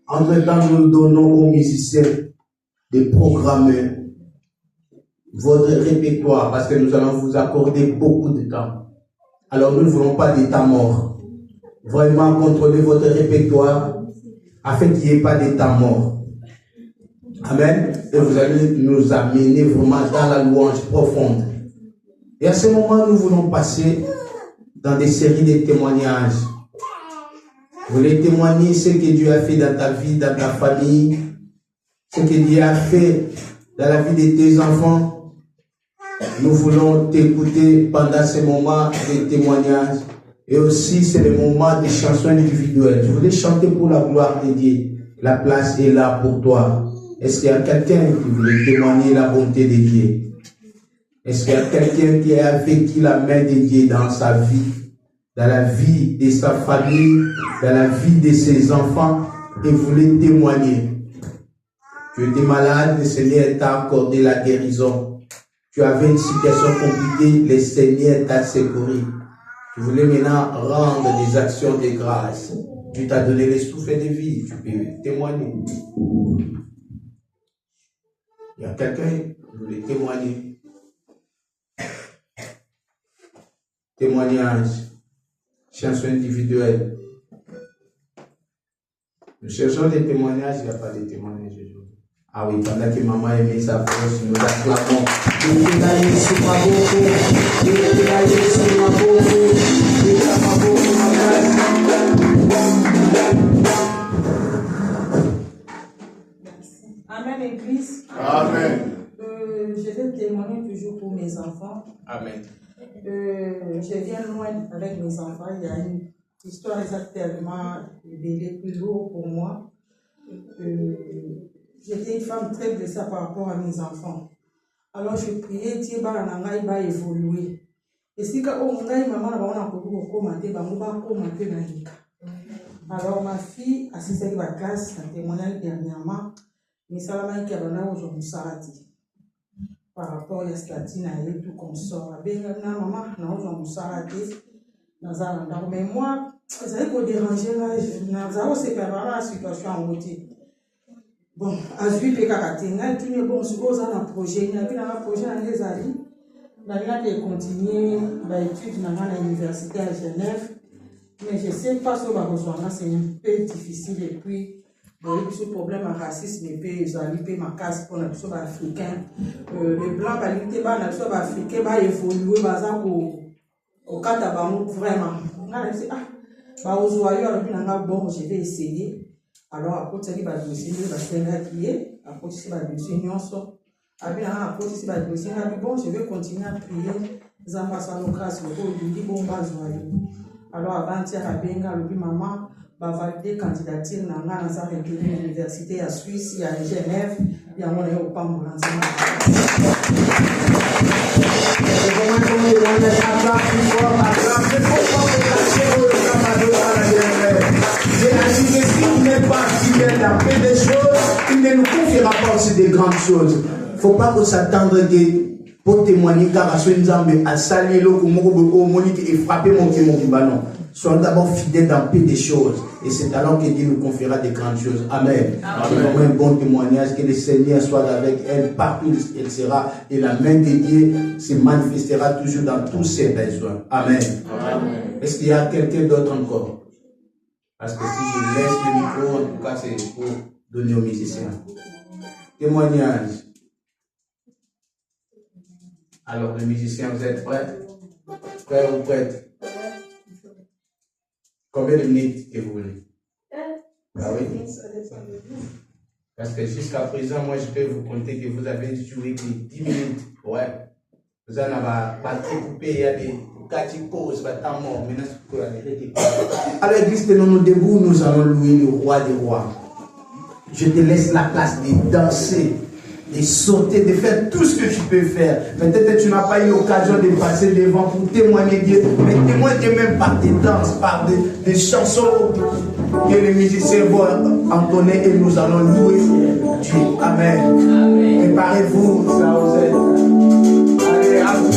Entre-temps, nous donnons aux musiciens de programmer votre répertoire parce que nous allons vous accorder beaucoup de temps. Alors, nous ne voulons pas de temps mort. Vraiment, contrôlez votre répertoire afin qu'il n'y ait pas de temps mort. Amen. Et vous allez nous amener vraiment dans la louange profonde. Et à ce moment, nous voulons passer dans des séries de témoignages. Vous voulez témoigner ce que Dieu a fait dans ta vie, dans ta famille, ce que Dieu a fait dans la vie de tes enfants. Nous voulons t'écouter pendant ce moment de témoignages. Et aussi, c'est le moment des chansons individuelles. Je voulais chanter pour la gloire de Dieu. La place est là pour toi. Est-ce qu'il y a quelqu'un qui voulait témoigner la bonté de Dieu? Est-ce qu'il y a quelqu'un qui a vécu la main de Dieu dans sa vie, dans la vie de sa famille, dans la vie de ses enfants et voulait témoigner? Tu étais malade, le Seigneur t'a accordé la guérison. Tu avais une situation compliquée, le Seigneur t'a secouru. Tu voulais maintenant rendre des actions de grâce. Tu t'as donné le souffle de vie. Tu peux témoigner. Il y a quelqu'un qui voulait témoigner. Témoignage. Chanson individuelle. Nous cherchons des témoignages, il n'y a pas de témoignages aujourd'hui. Ah oui, pendant que maman aimait sa force, nous acclamons. Amen, Église. Amen. Je vais témoigner toujours pour mes enfants. Amen. Je viens loin avec mes enfants. Il y a une histoire exactement plus lourde pour moi. J'étais une femme très blessée par rapport à mes enfants. Alors je priais, Dieu va évoluer. Et si maman n'a pas commenté, alors ma fille assistait à la classe, un témoignage dernièrement, mais ça m'a dit qu'elle a aujourd'hui sarati. Par rapport à ce qu'il et tout comme ça. Maman, n'a aujourd'hui sarati. Mais moi, ça a été dérangé là, nous séparé la situation en route. Bon, à ce que tu as dit, bon, ce qu'on a un projet, il y a un projet dans les années. Nous avons continué l'étude dans l'université à Genève. Mais je ne sais pas si on va rejoindre, c'est un peu difficile. Et puis, ce problème de racisme, et puis, ils ont livré ma casse pour les Africains. Les Blancs, les Africains, va évoluer, au cas d'abord, vraiment. On a dit, je vais essayer. Alors, après, tu vas dossier, tu vas faire prier. Après, tu vas dossier, bon, je vais continuer à prier. Les ambassadeurs, grâce au bon, alors, avant-hier, maman va valider candidature dans l'université à Suisse, à Genève, et à mon au la paix des choses, il ne nous confiera pas aussi des grandes choses. Il ne faut pas qu'on s'attendre pour témoigner car à ce à saluer et frapper mon ballon. Soyons d'abord fidèles dans la paix des choses. Et c'est alors que Dieu nous confiera des grandes choses. Amen. Amen. Un bon témoignage, que le Seigneur soit avec elle partout où elle sera. Et la main de Dieu se manifestera toujours dans tous ses besoins. Amen. Amen. Est-ce qu'il y a quelqu'un d'autre encore? Parce que si je laisse le micro, en tout cas, c'est pour donner aux musiciens. Témoignage. Alors, les musiciens, vous êtes prêts? Prêts ou prêtes? Combien de minutes que vous voulez? Ah oui? Parce que jusqu'à présent, moi, je peux vous compter que vous avez joué que 10 minutes. Ouais. Vous en avez pas très coupé, il y a des pauses, temps mort. À l'église de nos debout, nous allons louer le roi des rois. Je te laisse la place de danser, de sauter, de faire tout ce que tu peux faire. Peut-être que tu n'as pas eu l'occasion de passer devant pour témoigner Dieu, mais témoigne même par des danses, par des chansons que les musiciens vont entonner et nous allons louer Dieu. Amen. Préparez-vous, ça vous aide. Allez, à vous.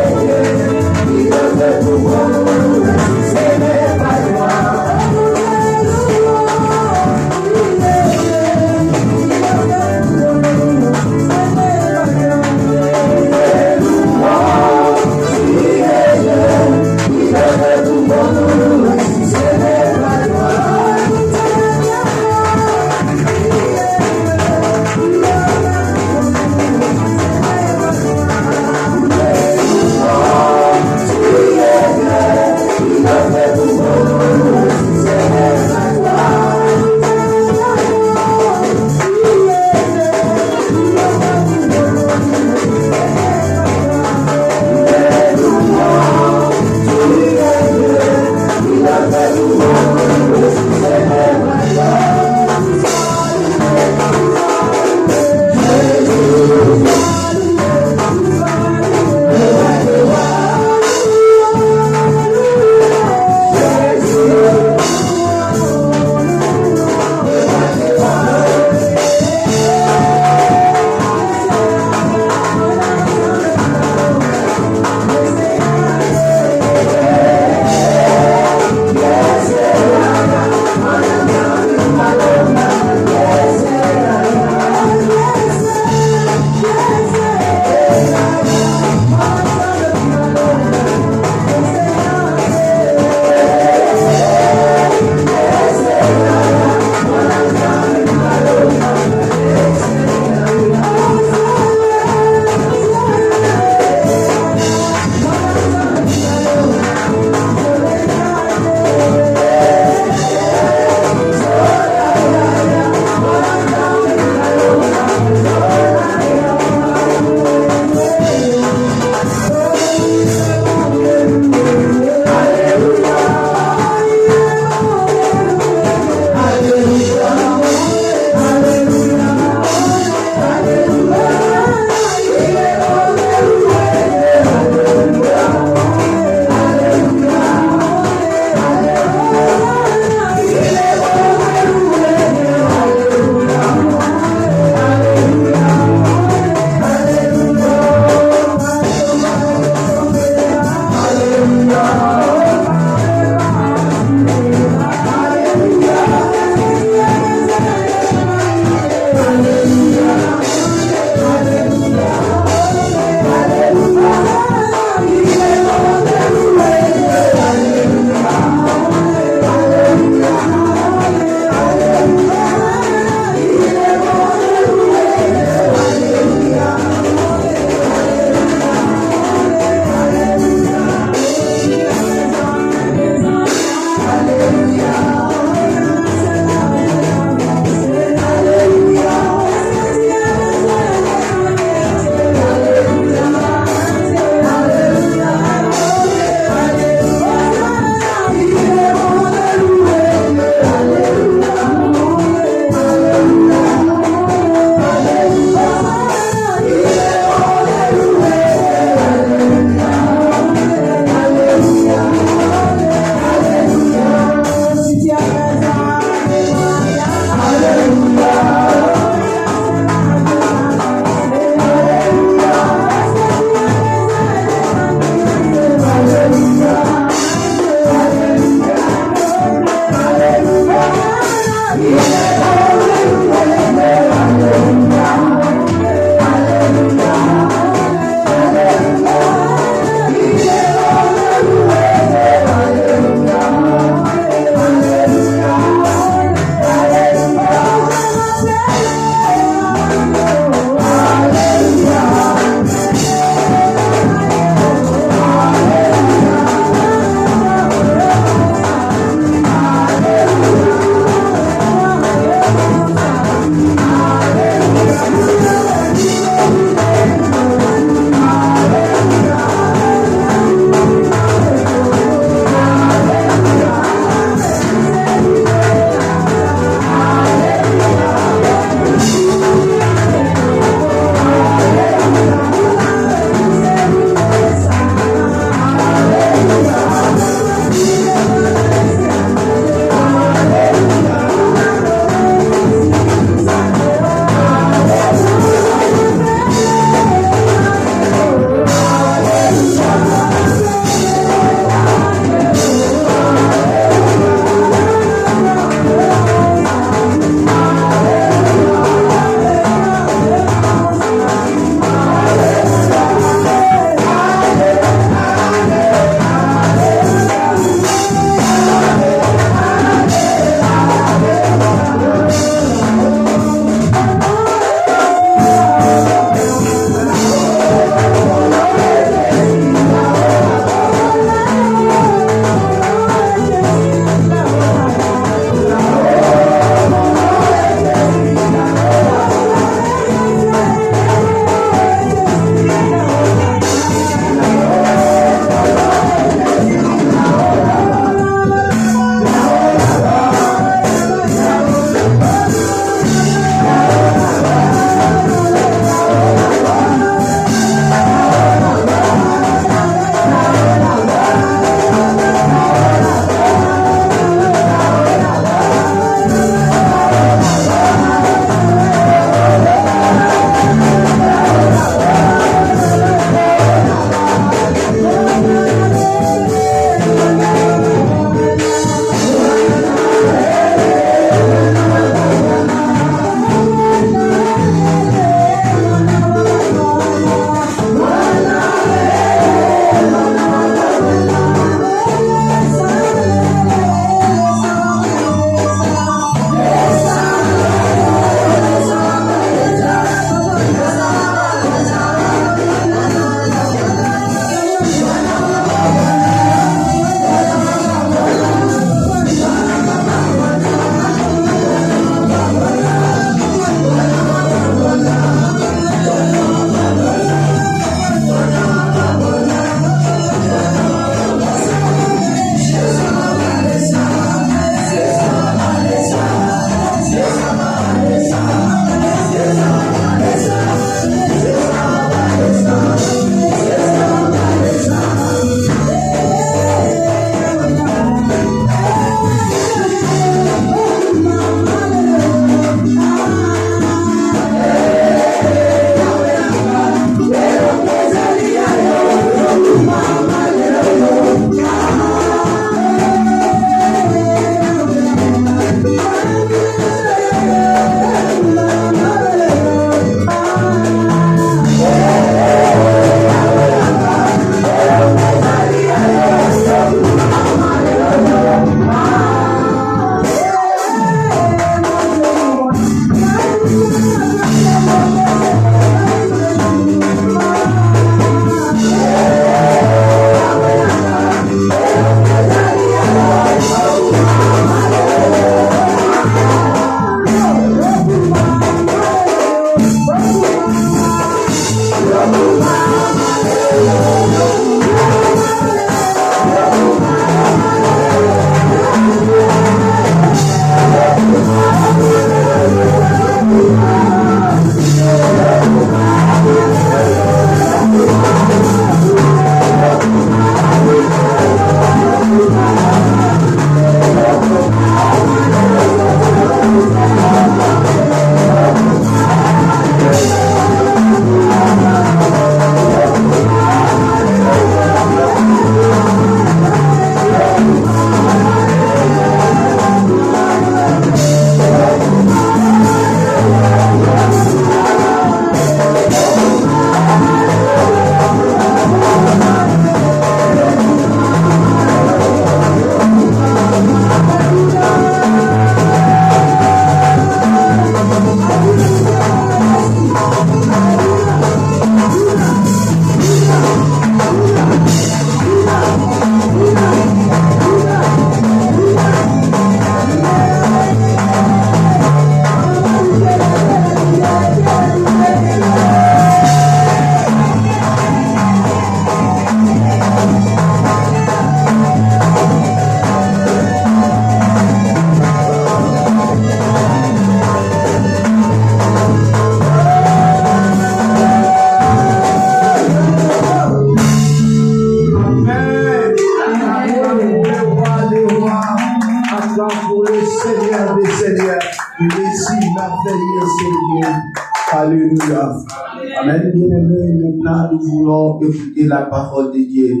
Amen, bien-aimé, maintenant nous voulons écouter la parole de Dieu.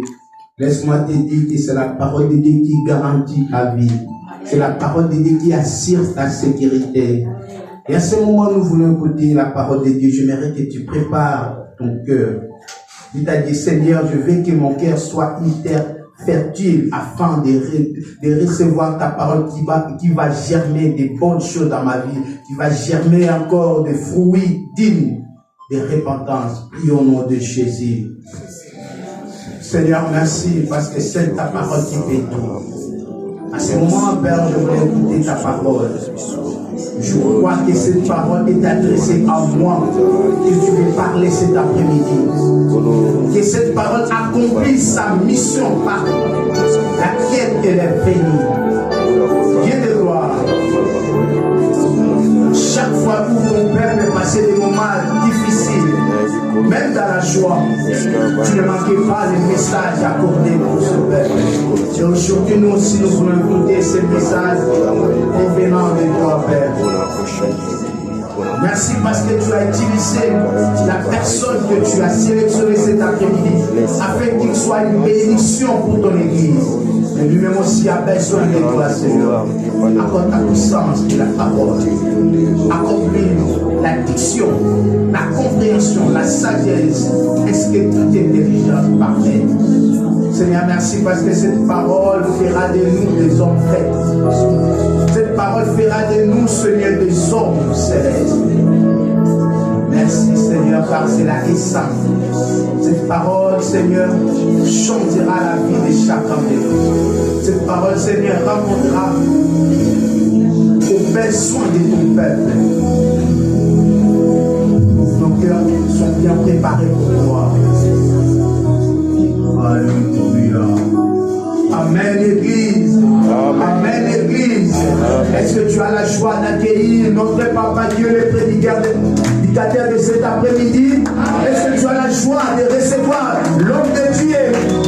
Laisse-moi te dire que c'est la parole de Dieu qui garantit ta vie. C'est la parole de Dieu qui assure ta sécurité. Et à ce moment, nous voulons écouter la parole de Dieu. J'aimerais que tu prépares ton cœur. Tu t'as dit, Seigneur, je veux que mon cœur soit une terre fertile afin de recevoir ta parole qui va germer des bonnes choses dans ma vie, qui va germer encore des fruits dignes de repentance. Prions au nom de Jésus. Seigneur, merci parce que c'est ta parole qui fait tout. À ce moment, Père, je voulais écouter ta parole. Je crois que cette parole est adressée à moi, que tu veux parler cet après-midi. Que cette parole accomplisse sa mission par laquelle elle est venue. Dieu de gloire. Chaque fois où ton Père me passait des moments difficiles, même dans la joie, tu ne manquais pas les messages accordés pour ce peuple. Et aujourd'hui, nous aussi, nous voulons écouter ces messages provenant de toi, Père. Merci parce que tu as utilisé la personne que tu as sélectionnée cet après-midi afin qu'il soit une bénédiction pour ton Église. Mais lui-même aussi a besoin de toi, Seigneur. Accorde ta puissance de la parole. Accomplis la diction, la compréhension, la sagesse. Est-ce que tout est intelligence parfaite? Seigneur, merci parce que cette parole fera de nous des hommes faits. Cette parole fera de nous, Seigneur, des hommes célestes. Merci, Seigneur, car c'est la essence. Cette parole, Seigneur, changera la vie de chacun de nous. Cette parole, Seigneur, répondra aux besoins de ton peuple. Nos cœurs sont bien préparés pour toi. Alléluia. Amen, Église. Amen, Église. Est-ce que tu as la joie d'accueillir notre Papa Dieu, le prédicateur de cet après-midi? Est-ce que tu as la joie de recevoir l'homme de Dieu,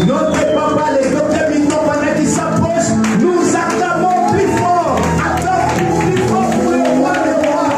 notre Papa, les autres minutes pendant qu'il s'approche? Nous acclamons plus fort. Acclamons plus fort pour le roi des rois.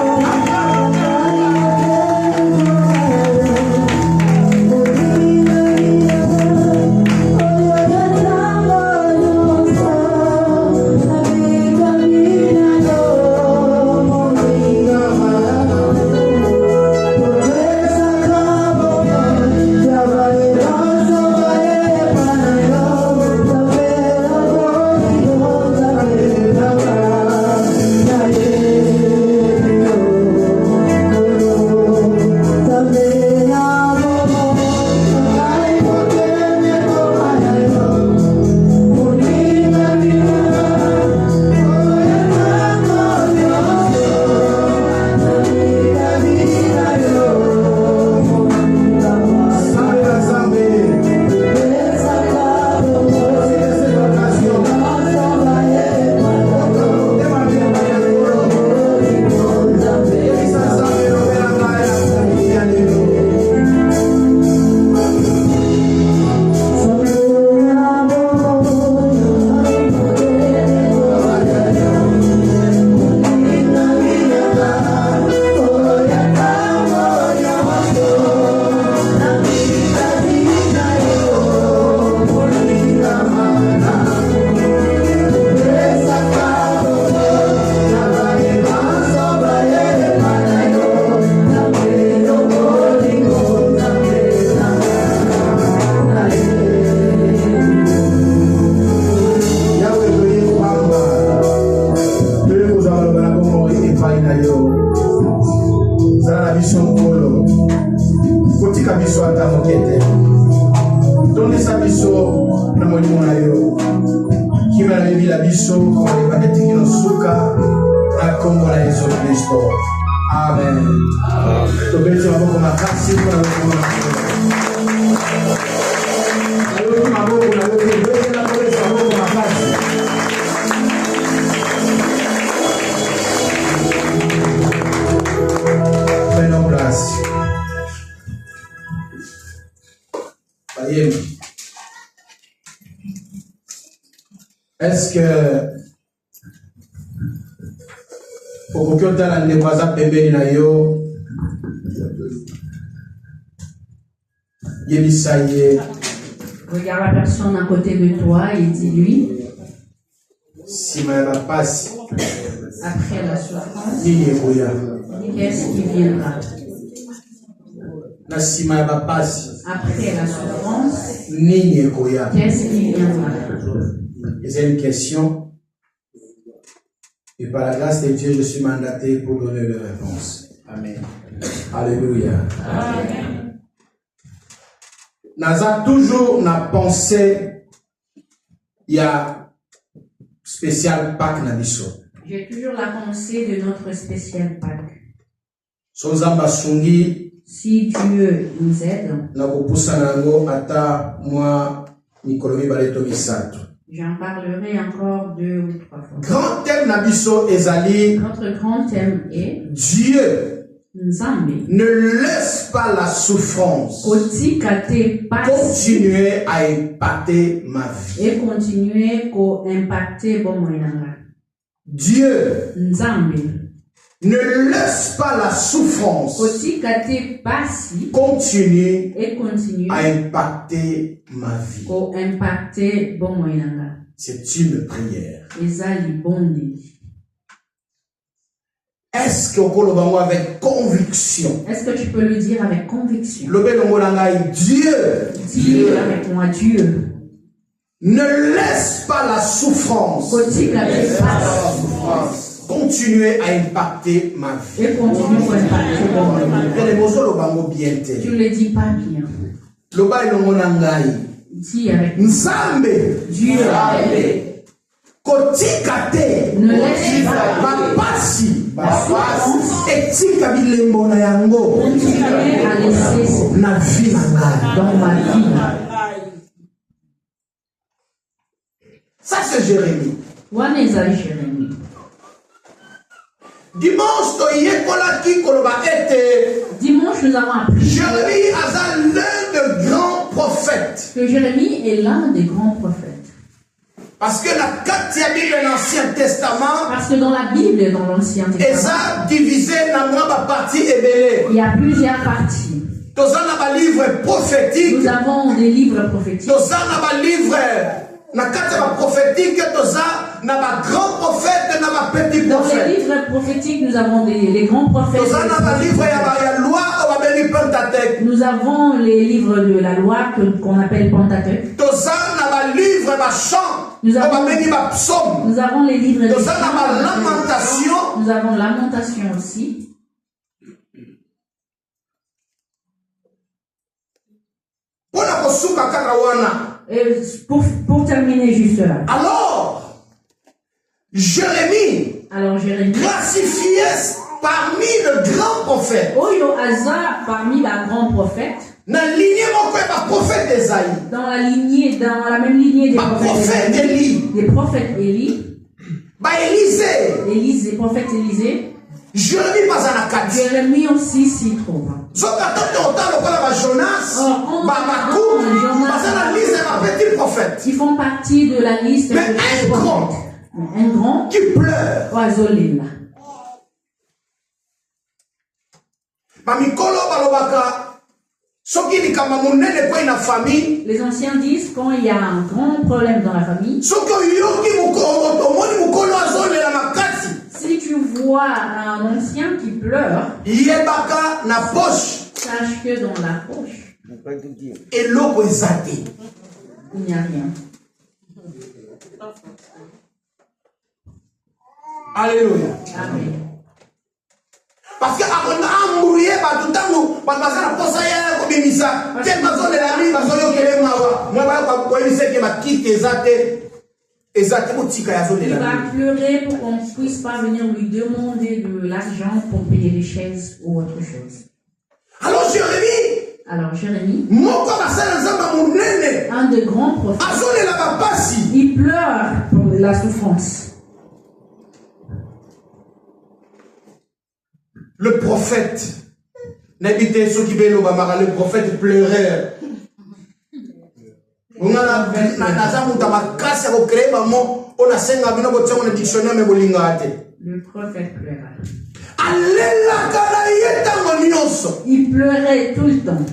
Est-ce que pour que tu aies la pembeni na yo Yebisaye. Regarde la personne à côté de toi et dis-lui, Sima ya pasi. après la souffrance, Nini ekoya. qu'est-ce qui viendra? Na sima ya pasi. Après la souffrance, Nini ekoya. qu'est-ce qui viendra? C'est une question. Et par la grâce de Dieu, je suis mandaté pour donner les réponses. Amen. Alléluia. Amen. Naza toujours na pensée, il y a spécial Pâques na biso. J'ai toujours la pensée de notre spécial Pâques. Sonzamba sungi Si Dieu nous aide, na kopusa nango ata moi mikolo mibale to misato. j'en parlerai encore 2 ou 3 fois. Grand thème na biso ezali Notre grand thème est Dieu Nzambe. ne laisse pas la souffrance Kotikate pasi continuer à impacter ma vie. et continuer ko impacter bon moyenanga. Dieu Nzambe. ne laisse pas la souffrance Kotikate pasi continuer et continue à impacter ma vie. ko impacter bon moyenanga. C'est une prière. Ezali bondi. Est-ce que vous avec conviction? Est-ce que tu peux le dire avec conviction? Dieu Dis avec moi, Dieu. ne laisse pas la souffrance Kotikate pasi continuer à impacter ma vie. et continue ko impacter bon moyenanga. Tu ne le dis pas bien. Dis avec Nzambe Dieu. kotikate Ne laisse pas bapasi etika bilembo na yango continuer à laisser na vie na ngai. dans ma vie. Ça c'est Jérémie. Wana ezali Jérémie. Dimanche toyekolaki koloba ete Dimanche, nous avons appris Jérémie aza l'un des grands prophètes. que Jérémie est l'un des grands prophètes. Parce que la carte ya Bible de l'Ancien Testament Parce que dans la Bible et dans l'Ancien Testament, eza divisé na mwa ba partie ebele. il y a plusieurs parties. Toza na ba livre prophétique, Nous avons des livres prophétiques. toza na ba livre na carte ba prophétique, toza na ba grand prophète na ba petit Dans les prophète. livres prophétiques, nous avons les grands prophètes. Toza na ba livre ya loi o ba beli Pentateuque. Nous avons les livres de la loi qu'on appelle Pentateuque. Toza na ba livre ba chant. Nous avons- O ba beli ba psaume. Nous avons les livres de Toza na ba lamentation. Nous avons Lamentation aussi. Pona kosuka kaka wana. Et pour terminer juste là. Alors, Jérémie Alors Jérémie, classifié parmi les grands prophètes. Oyo Aza parmi les grands prophètes, Na lignée moko ya prophète d'Esaïe. dans la même lignée des Ba prophète prophètes Élie. des prophètes Élie, Ba Élisée. des prophètes Élisée, Jérémie bazana kati. Jérémie aussi s'y trouve. Soka toto otalo kola ba Jonas. Oh, Ba Bakou. Jonas. Bazana liste ya ba petit prophète. Ils font partie de la liste Mais des un prophètes. grand Mais un grand qui pleure. oiseau-lila. Ba mikolo balobaka. Soki likamba monene kwa ina famille. Les anciens disent quand il y a un grand problème dans la famille, Soki yoki mukolo omoni mukolo azolela makasi. si tu vois un ancien qui pleure, Yebaka na poche. sache que dans la poche, Eloko ezate. il n'y a rien. Alléluia. Amen. Parce que avant embrouillé ba tutango ba bazana posa ya ko bimisa te bazone la mi bazoyo kele mawa moi ba ko bimisa ke ba kite ezate botika ya zone Il la va mi. pleurer pour qu'on ne puisse pas venir lui demander de l'argent pour payer les chaises ou autre chose. Alors Jérémie Alors Jérémie, moko basala nzamba munene un de grands prophètes, azone la ba pasi il pleure pour la souffrance. le prophète n'habite ceux qui veulent le prophète pleurait. On a na muta makasi ko créer ba mo on a senga bino bo tsengo na dictionnaire me bolinga ate. Le prophète pleura. Alléluia, Il pleurait tout le temps.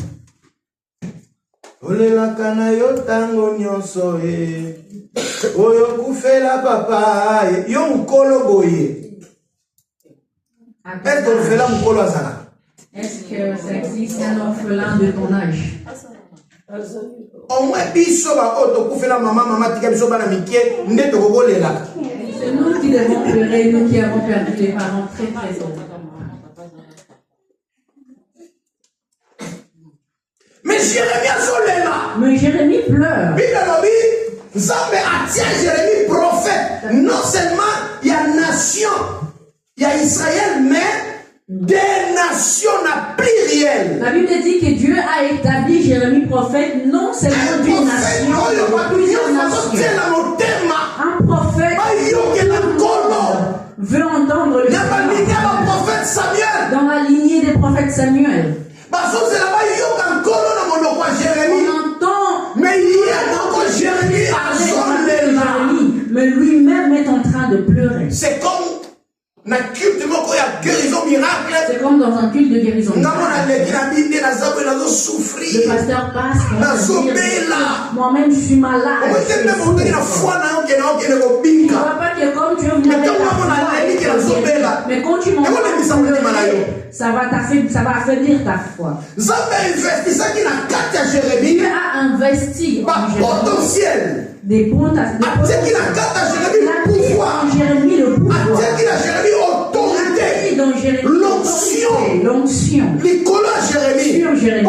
Olela kana yo tango nyonso e. Oyo kufela papa e. Yo mkolo boye. Est-ce qu'on fait là mkolo azana? Est-ce que ça existe un orphelin de ton âge? Au moins biso ba oto kufela mama tika biso bana mikie nde to kolela. C'est nous qui devons pleurer, nous qui avons perdu les parents très très tôt. Mais Jérémie a solela. Mais Jérémie pleure. Nzambe atia Jérémie prophète. Non seulement il y a nation, il y a Israël, mais des nations n'a pluriel. La Bible dit que Dieu a établi Jérémie prophète non seulement d'une nation, mais plusieurs nations. Un prophète veut entendre le Seigneur. Dans la lignée des prophètes Samuel. On entend, mais Jérémie mais lui-même est en train de pleurer. C'est comme guérison miracle. C'est comme dans un culte de guérison. Le pasteur passe. Moi-même, je suis malade. Tu ne vois pas que comme tu es mais quand tu m'entends, ça va affaiblir ta foi. Dieu a investi potentiel. Des potentiels. En Jérémie le pouvoir. Dans Jérémie l'onction. Sur Jérémie.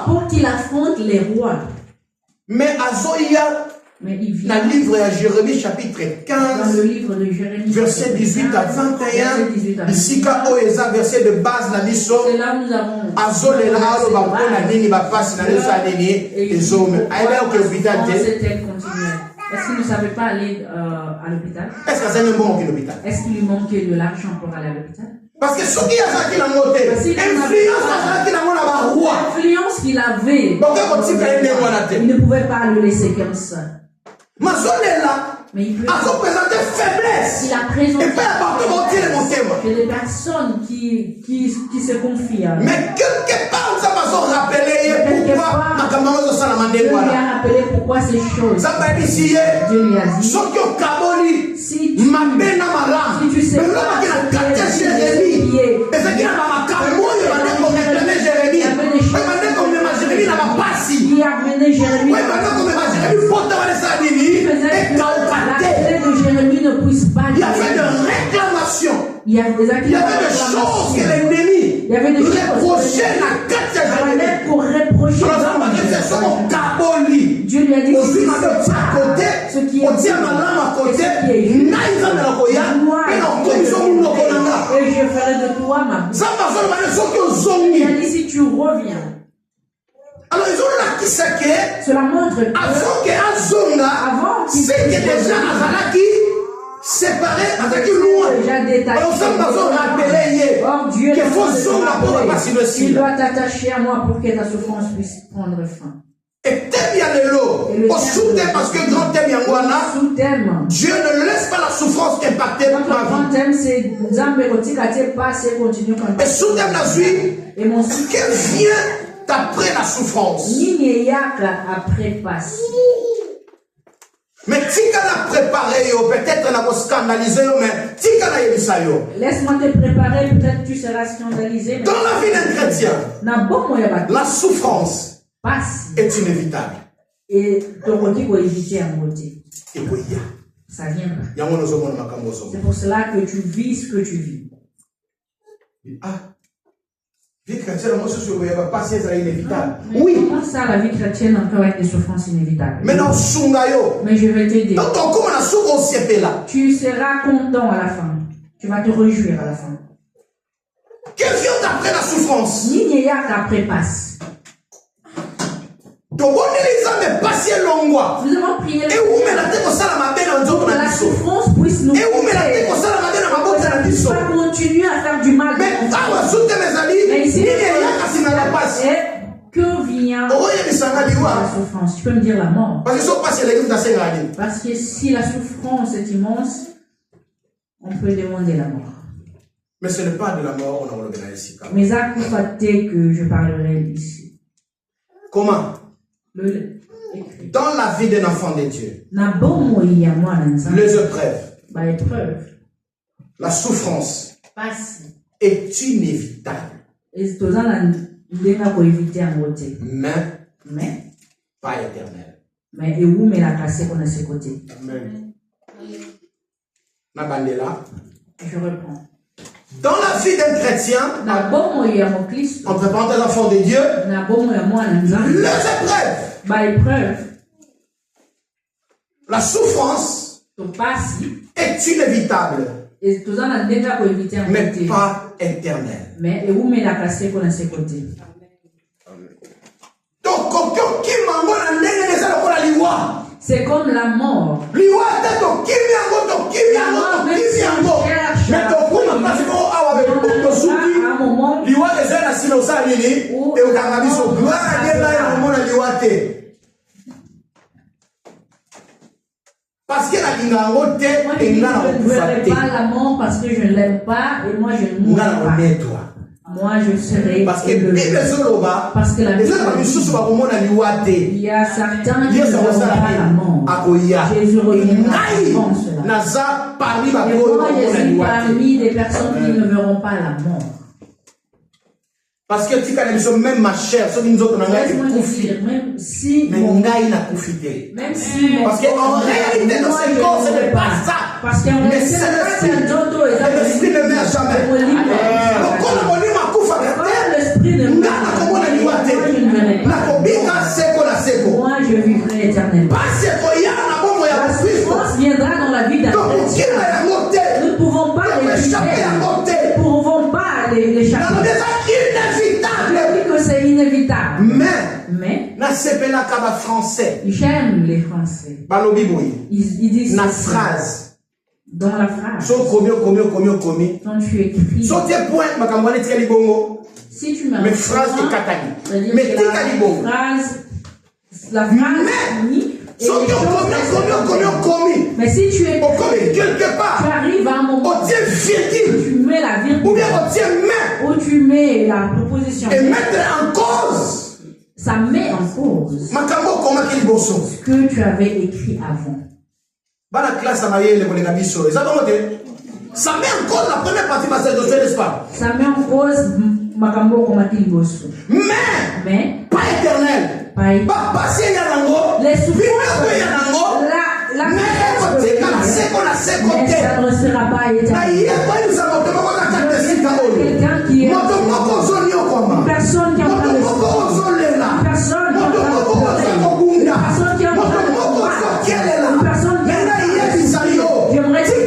Pour qu'il affronte les rois. Mais Azoïa, dans le livre de Jérémie chapitre 15, dans le livre de Jérémie, verset 18 à 21, ici quand Oeza verset de base la mission, c'est là où nous avons est-ce qu'il ne savait pas aller à l'hôpital? Est-ce qu'il lui manquait de l'argent pour aller à l'hôpital? Parce que ce qui a fait l'influence qu'il avait, il ne pouvait pas le laisser comme ça. Mais il a présenté que les personnes qui se confient à lui. Mais quelque part, ça va se rappeler Dieu lui a rappelé pourquoi ces choses. Dieu lui a dit, si tu sais pas qui a amené Jérémie, que Jérémie ne puisse pas. Il y avait des réclamations. Il y avait des choses que l'ennemi reprochait pour reprocher. Dieu lui a dit ce qui est et je ferai de toi ma bouche. Il a dit si tu reviens. Alors, cela montre que avant qu'il c'est que déjà séparé avec une loi. Or Dieu il doit t'attacher à moi pour que ta souffrance puisse prendre fin. Et parce que grand thème, Dieu ne laisse pas la souffrance impacter ma vie. C'est et sous-thème la suite, que vient après la souffrance. Mais tika la préparer peut-être la scandaliser mais tika la yebisa yo. Laisse-moi te préparer, peut-être tu seras scandalisé. Dans la vie d'un chrétien, la souffrance est inévitable. Et ton côté pour éviter un côté. Et oui, ça viendra. C'est pour cela que tu vis ce que tu vis. Ah. Vie chrétienne, inévitable. Oui. Comment ça, la vie chrétienne encore avec des souffrances inévitables? Mais non, sungayo. Mais je vais te dire. Tu seras content à la fin. Tu vas te réjouir à la fin. Que vient après la souffrance? Ni après passe. Nous avons prié que la souffrance puisse nous pas continuer à faire du mal. Mais ici, que vient la souffrance? Tu peux me dire la mort. Parce que si la souffrance est immense, on peut demander la mort. Mais ce n'est pas de la mort qu'on a ici. Mais à coup que je parlerai ici. Comment? Dans la vie d'un enfant de Dieu, les épreuves, la souffrance est inévitable. Mais pas éternelle. Amen. Je reprends. Dans la vie d'un chrétien, en préparant des enfants de Dieu, les épreuves, la souffrance est inévitable, mais pas éternelle. C'est comme la mort. Parce que la moi, je ne verrai pas la mort parce que je ne l'aime pas et moi je ne mourrai pas. Moi je serai parce que la Bible dit, il y a certains qui ne verront pas la mort. Jésus reviendra avant cela. Et moi je suis parmi des personnes qui ne verront pas la mort. Parce que même ma chair, même si parce qu'en réalité dans ce corps ce n'est pas ça. Parce qu'en réalité l'esprit ne meurt jamais. Moi je vivrai éternellement. La souffrance viendra dans la vie d'un chrétien. Nous ne pouvons pas l'échapper. Nous ne pouvons pas l'échapper. Que c'est inévitable. Mais j'aime les Français. Ils disent la phrase. Dans la phrase. Quand tu écris. Si tu me phrase de Katani. Mais la phrase oui. Mais si tu es quelque part, tu arrives à un moment où tu mets la virgule ou tu mets la proposition et mettre en cause, ça met en cause ce que tu avais écrit avant. Ça met en cause la première partie, n'est-ce pas? Ça met en cause mais pas éternel. Les souffrances, mais ça ne sera pas éternel. Quelqu'un qui est une personne qui est en train de souffrir, une personne qui est en train de pleurer, une personne qui est en train de croire, une personne qui est en train de j'aimerais dire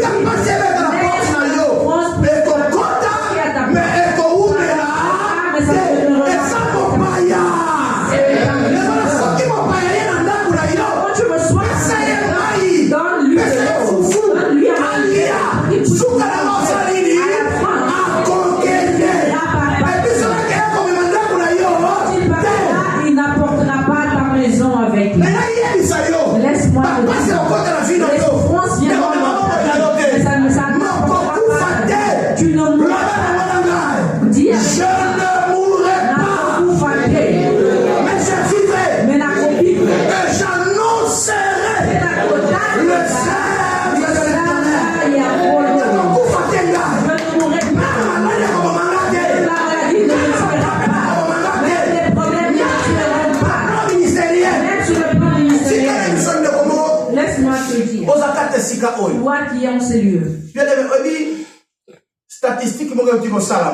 toi qui es en ces lieux.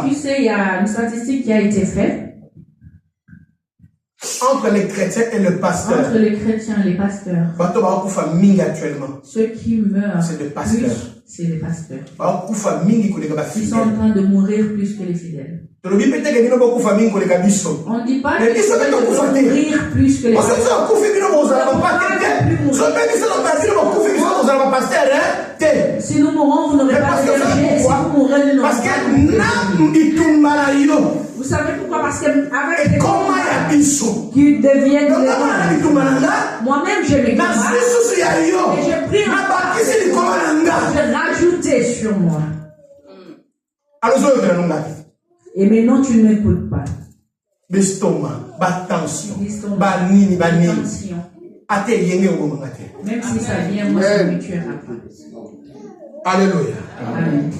Tu sais, il y a une statistique qui a été faite entre les chrétiens et le pasteur. Entre les chrétiens et les pasteurs. Ceux qui meurent, c'est les pasteurs. C'est les pasteurs. Ils sont en train de mourir plus que les fidèles. On ne dit pas qu'ils vont mourir plus que les fidèles. Si nous mourons, vous n'aurez pas de berger. Si vous mourrez, nous n'aurez pas de berger. Vous savez pourquoi? Parce qu'avec les combats qui deviennent moi-même j'ai mes combats et j'ai pris un pas, j'ai rajouté sur moi. Et maintenant tu ne m'écoutes pas. Bistoma, tension, banini. Même si ça vient, moi, je me tuerai pas. Alléluia. Amen.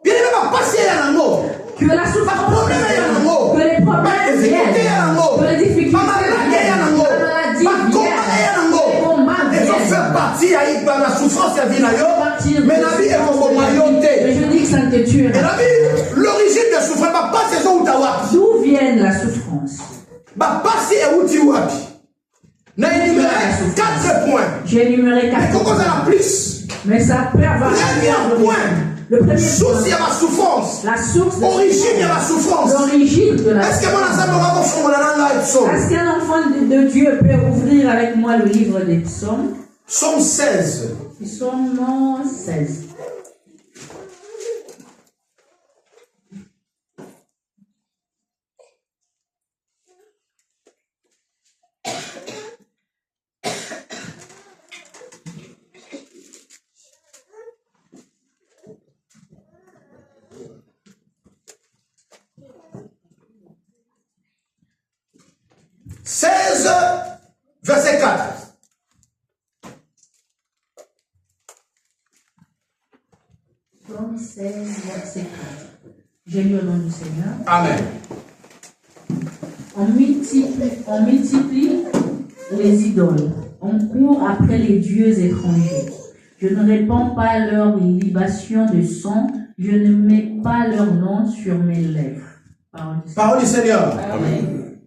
Bien aimé, passer à l'amour. Que la souffrance, que les problèmes viennent, que les difficultés viennent, ils ont fait partie de la souffrance qui a vu là-haut. Mais la vie est comme mais je dis que ça ne te tuera. Et la vie, l'origine de la souffrance, pas c'est ça où tu as. D'où vient la souffrance? Pas c'est où tu as. N'a énuméré 4 points. J'ai énuméré 4 points. Mais comment plus? Mais ça peut avoir. Premier point. Le premier source, il y a la souffrance. La source. Origine, il y a la souffrance. L'origine de la souffrance. Est-ce qu'un enfant de Dieu peut ouvrir avec moi le livre des psaumes? Psaume 16. Psaume 16. Verset 4. Psaume 16, verset 4. J'ai lu au nom du Seigneur. Amen. On multiplie les idoles. On court après les dieux étrangers. Je ne répands pas leur libation de sang. Je ne mets pas leur nom sur mes lèvres. Parole du Seigneur. Amen.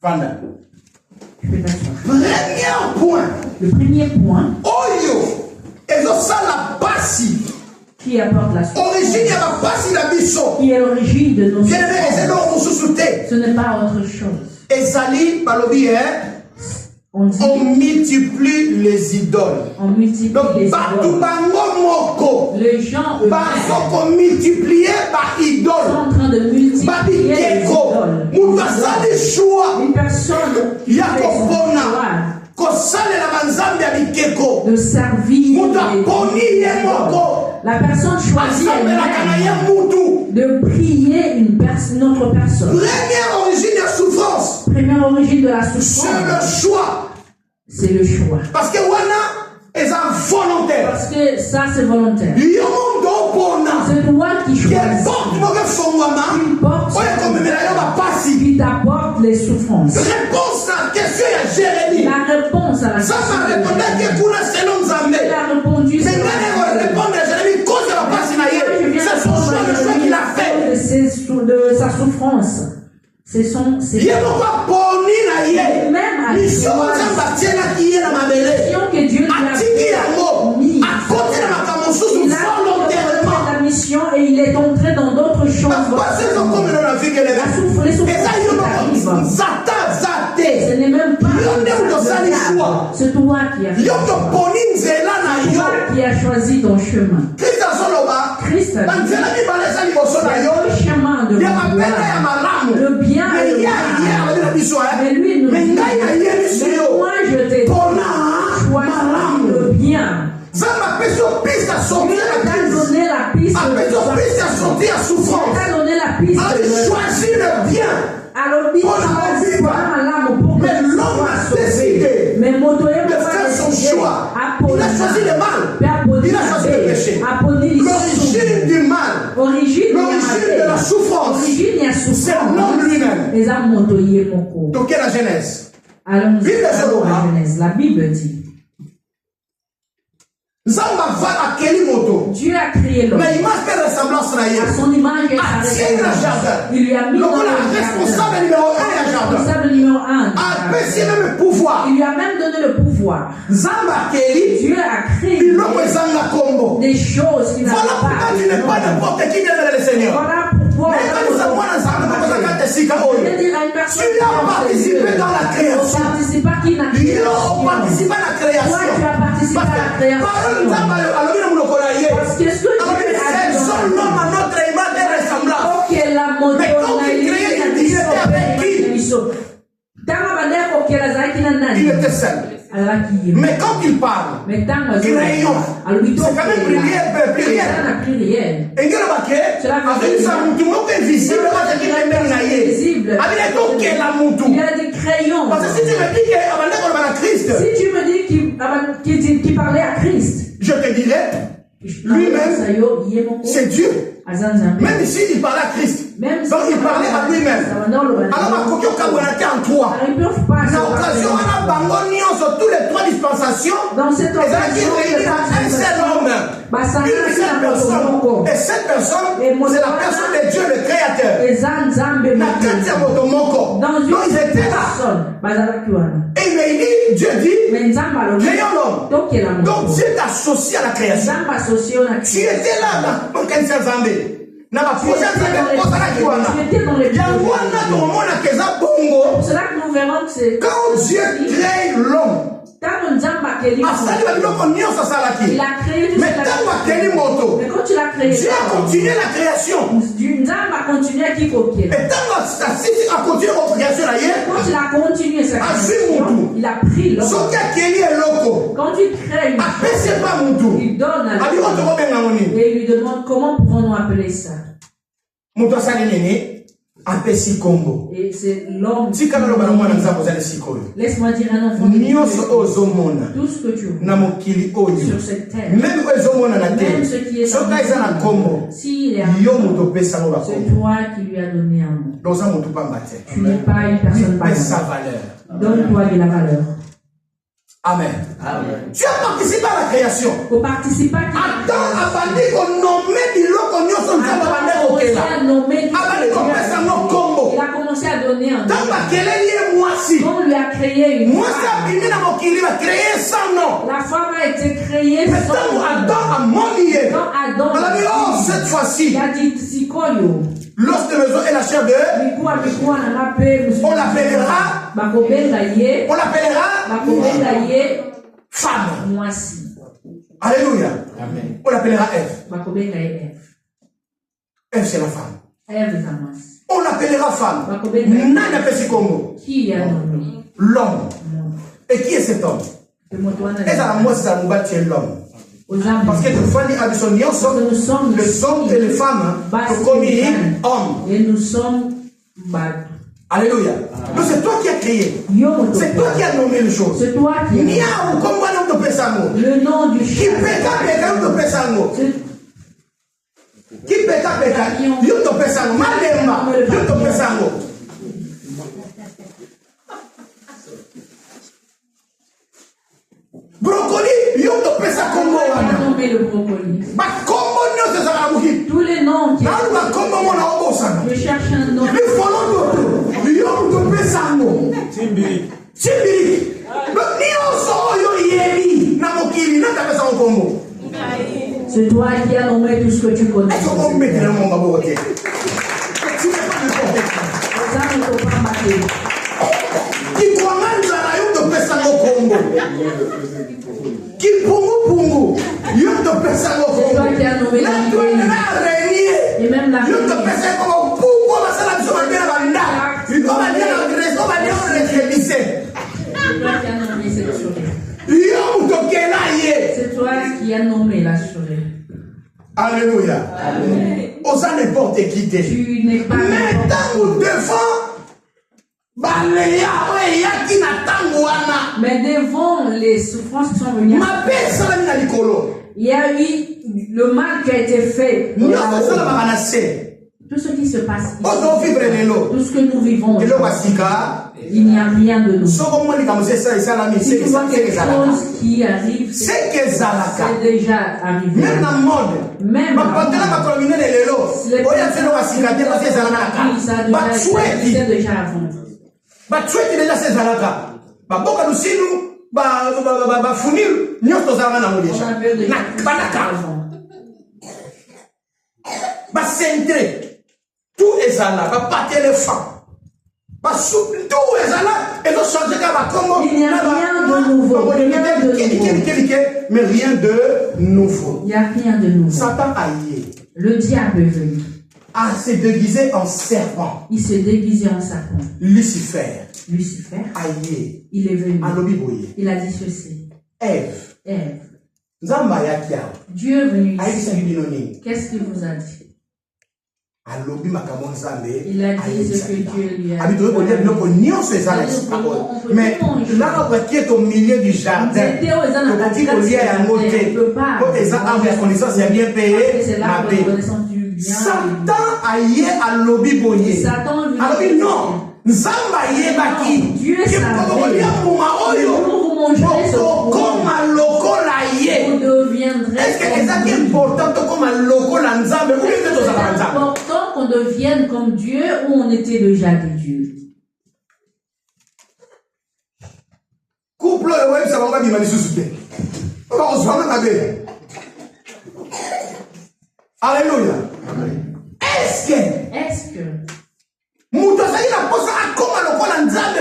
Vanda. Premier point. Le premier point. Oyo. Et ça la passi. Qui apporte la souffrance. Origine il y a la passi la biso. Qui est l'origine de nos souffrances. Ce n'est pas autre chose. Et Sali Balobi on multiplie les idoles. On multiplie les idoles. Les gens sont multipliés par idoles. Sont en train de multiplier les idoles. Une personne qui fait son choix de servir la personne choisit de prier une autre personne. Première origine de la souffrance. Première origine de la souffrance. C'est le choix. C'est le choix. Parce que est volontaire. Parce que ça c'est volontaire. C'est toi qui choisis. Qui t'apporte les souffrances. Réponse à la question à Jérémie. La réponse à la question. Ça m'a répondu que il a répondu. C'est répondre à Jérémie cause de la passe. C'est son choix, le choix qu'il a fait. De sa souffrance. C'est son. C'est même à mission que Dieu lui a mis. Il a la mission et il est entré dans d'autres choses. La souffrance, les souffrances qui arrivent. Ce n'est même pas. C'est toi qui as choisi. C'est toi qui as choisi ton chemin. Christ a dit le chemin de le bien et le mal. Mais lui nous dit, moi je t'ai choisi le bien. Dieu t'a donné la piste à souffrance. Il t'a donné la piste de choisir le bien. Alors dit mais l'homme a décidé de faire son choix. Il a choisi le mal. Il a choisi le péché. L'origine du mal. L'origine de la souffrance. C'est l'homme lui-même. Donc quelle est la Genèse? Allons-y à la Genèse. La Bible dit. Dieu a créé l'homme. À son image et à sa ressemblance. Il lui a mis dans le responsable numéro 1 Il lui a même donné le pouvoir. Dieu a créé des choses qu'il n'a pas. Voilà pourquoi tu n'es pas n'importe qui derrière le Seigneur. Voilà pourquoi. Tu as participé dans la création. On participe à la création. Toi, tu as participé à la création. Parce que ce que Dieu a dit dans l'homme à notre image et ressemblance. Mais quand il créait, il était avec qui? Il était seul. Mais quand il parle, créons. C'est quand même pluriel. Et il y a invisible. Il a dit créons. Parce que si tu me dis que si tu me dis qu'il parlait à Christ, je te dirais, lui-même, c'est Dieu. Même ici, il parlait à Christ. Donc il parlait à lui-même. Alors, en toi. Dans l'occasion, on a abandonné sur toutes les 3 dispensations. Dans cette occasion, un seul homme. Une seule personne. Et cette personne, c'est la personne de Dieu, le Créateur. Donc ils étaient là. Et il dit, Dieu dit, créons l'homme. Donc Dieu est associé à la création. Tu étais là dans 15 Zambé. C'est cela que nous verrons que c'est quand Dieu crée l'homme. Il a créé mais quand tu l'as créé, Dieu a continué la création. Dieu a continué à qui copier. Et quand il a continué sa création, il a pris l'homme. Quand tu crées une chose, il donne à l'homme et il lui demande comment pourrons-nous appeler ça. Et c'est l'homme. Laisse-moi dire un enfant. Tout ce que tu vois sur cette terre, même ce qui est s'il est c'est toi qui lui as donné un nom. Tu n'es pas une personne banale. Donne-toi de la valeur. Amen. Amen. Tu as participé à la création. Au participat Attends, abandé qu'on nommait biloko nyoso nzamba bandeko kela. Abandé qu'on passe un nom combo. Il a commencé à donner un nom. Dans ma keleli moisi. On lui a créé une moi ça bimi na mokili va créer sans nom. La femme a été créée sans nom. Adam a monié. Quand Adam cette fois-ci. Il a dit Sikoyo. L'os de maison est la chair de. On l'appellera. Femme. Alléluia. Amen. On l'appellera Ève. Ève, c'est la femme. On l'appellera femme. Qui est l'homme. Et qui est cet homme? Et dans la moi, c'est l'homme. Parce que nous sommes les hommes et les femmes commis hommes. Et nous sommes alléluia. Donc c'est toi qui as créé. C'est toi qui as nommé les choses. C'est toi qui le nom du chien. Qui brocoli, yo to pesa kombo wana. Nommer le brocoli. Ba kombo nyote za kabuki. Tous les noms qui. Na ba kombo mona obosana. Je cherche un nom. Le follow to. Yo to pesa ngo. Timbiri. Donc ni oso yo yebi na mokili na ta pesa kombo. C'est toi qui as nommé tout ce que tu connais. Est-ce qu'on peut mettre le monde à botter? Tu n'es pas le porter. Ça ne peut pas marcher. Qui commande la yo to pesa ngo kombo. Qui pungu yo to pesa ngo kombo. C'est toi qui as nommé la vie. Et même la yo to pesa ngo pungu ba sala biso ba bien banda. Il va dire la grèce, on va dire le révisé. C'est toi qui as nommé cette chose. C'est toi qui as nommé la chose. Alléluia. Amen. Osa n'importe qui t'es. Tu n'es pas. Mais tant ou devant, mais devant les souffrances qui sont venues, il y a eu le mal qui a été fait. Tout ce qui se passe ici, tout ce que nous vivons, il n'y a rien de nouveau. Si tu vois quelque chose qui arrive, c'est déjà arrivé. Même dans le monde, même c'est déjà avant. Déjà c'est zalaka. Ba boka lusinu ba funil nyoto zalaka na modesha. Na banaka. Ba centre tout est zala, ba pas téléphone. Ba souple tout est zala et donc changer ka ba comment. Il n'y a rien de nouveau. Mais rien de nouveau. Il n'y a rien de nouveau. Satan a lié. Le diable est venu. Ah, s'est déguisé en serpent. Il s'est déguisé en serpent. Lucifer. Aïe. Il est venu. Il a dit ceci. Ève. Dieu est venu ici. Qu'est-ce qu'il vous a dit? Il a dit ce que Dieu lui a dit. Mais là, on qui est au milieu du jardin, Satan a yé à lobby boye. Alors non, Nzamba yé baki. Dieu savait. Vous deviendrez. Est-ce que c'est important comme un loco la Nzamba ou bien c'est important qu'on devienne comme Dieu ou on était déjà de Dieu? Couple web ça va pas dire sous-souté. On va se voir avec. Alléluia. Est-ce que Moutazali la posa a comme le col en Nzambe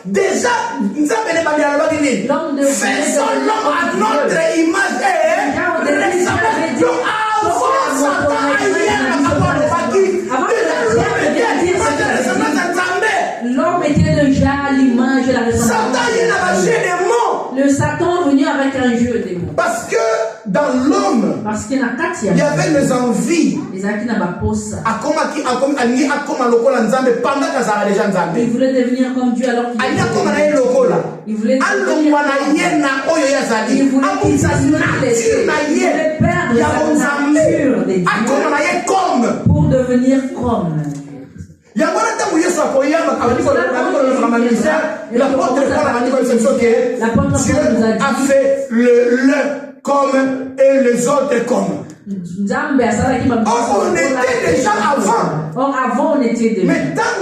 déjà Nzambe n'est pas bien là faisons l'homme à notre image et l'homme était déjà à l'image de la ressemblance. Le Satan est venu avec un jeu de mots. Parce que dans l'homme, il y avait les envies. Il voulait devenir comme Dieu alors qu'il voulait perdre sa nature de Dieu pour devenir comme. L'apôtre Dieu a fait l'un comme et les autres comme. On était déjà avant. Or avant on était déjà. Mais tant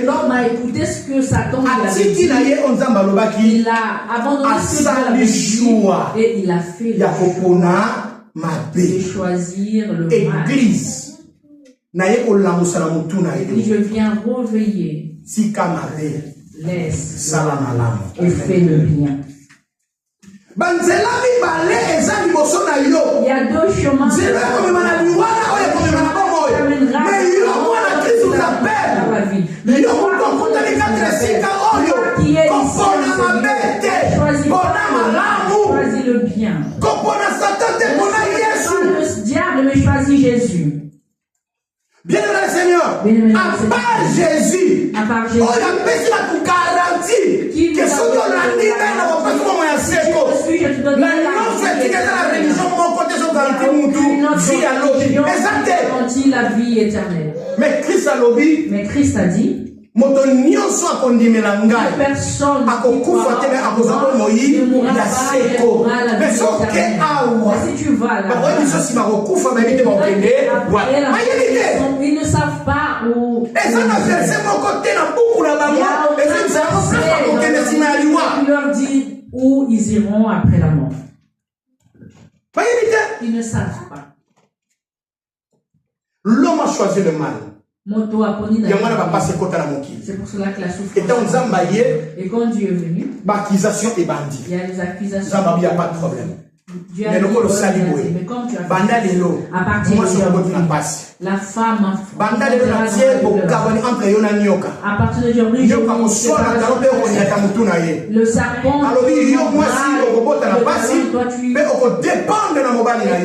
l'homme a écouté ce que Satan lui a dit. Il a abandonné ce que Dieu avait dit et il a fait de choisir le mal. Je viens réveiller. Laisse et fais le bien. Il y a deux chemins. Choisis le bien. Le diable me choisit Jésus. Bien aimé le Seigneur, à part Jésus, on a besoin de garantie que ce qu'on a dit, on pas comment il y a la religion, la vie éternelle. Mais Christ a dit, personne si tu vas là, ils ne savent pas où. Il leur dit où ils iront après la mort. Ils ne savent pas. L'homme a choisi le mal. C'est pour cela que la souffrance. Et quand Dieu est venu, il y a les accusations. Il n'y a pas de problème. Dieu a dit, mais comme tu as fait, à partir de la femme, à partir de le serpent,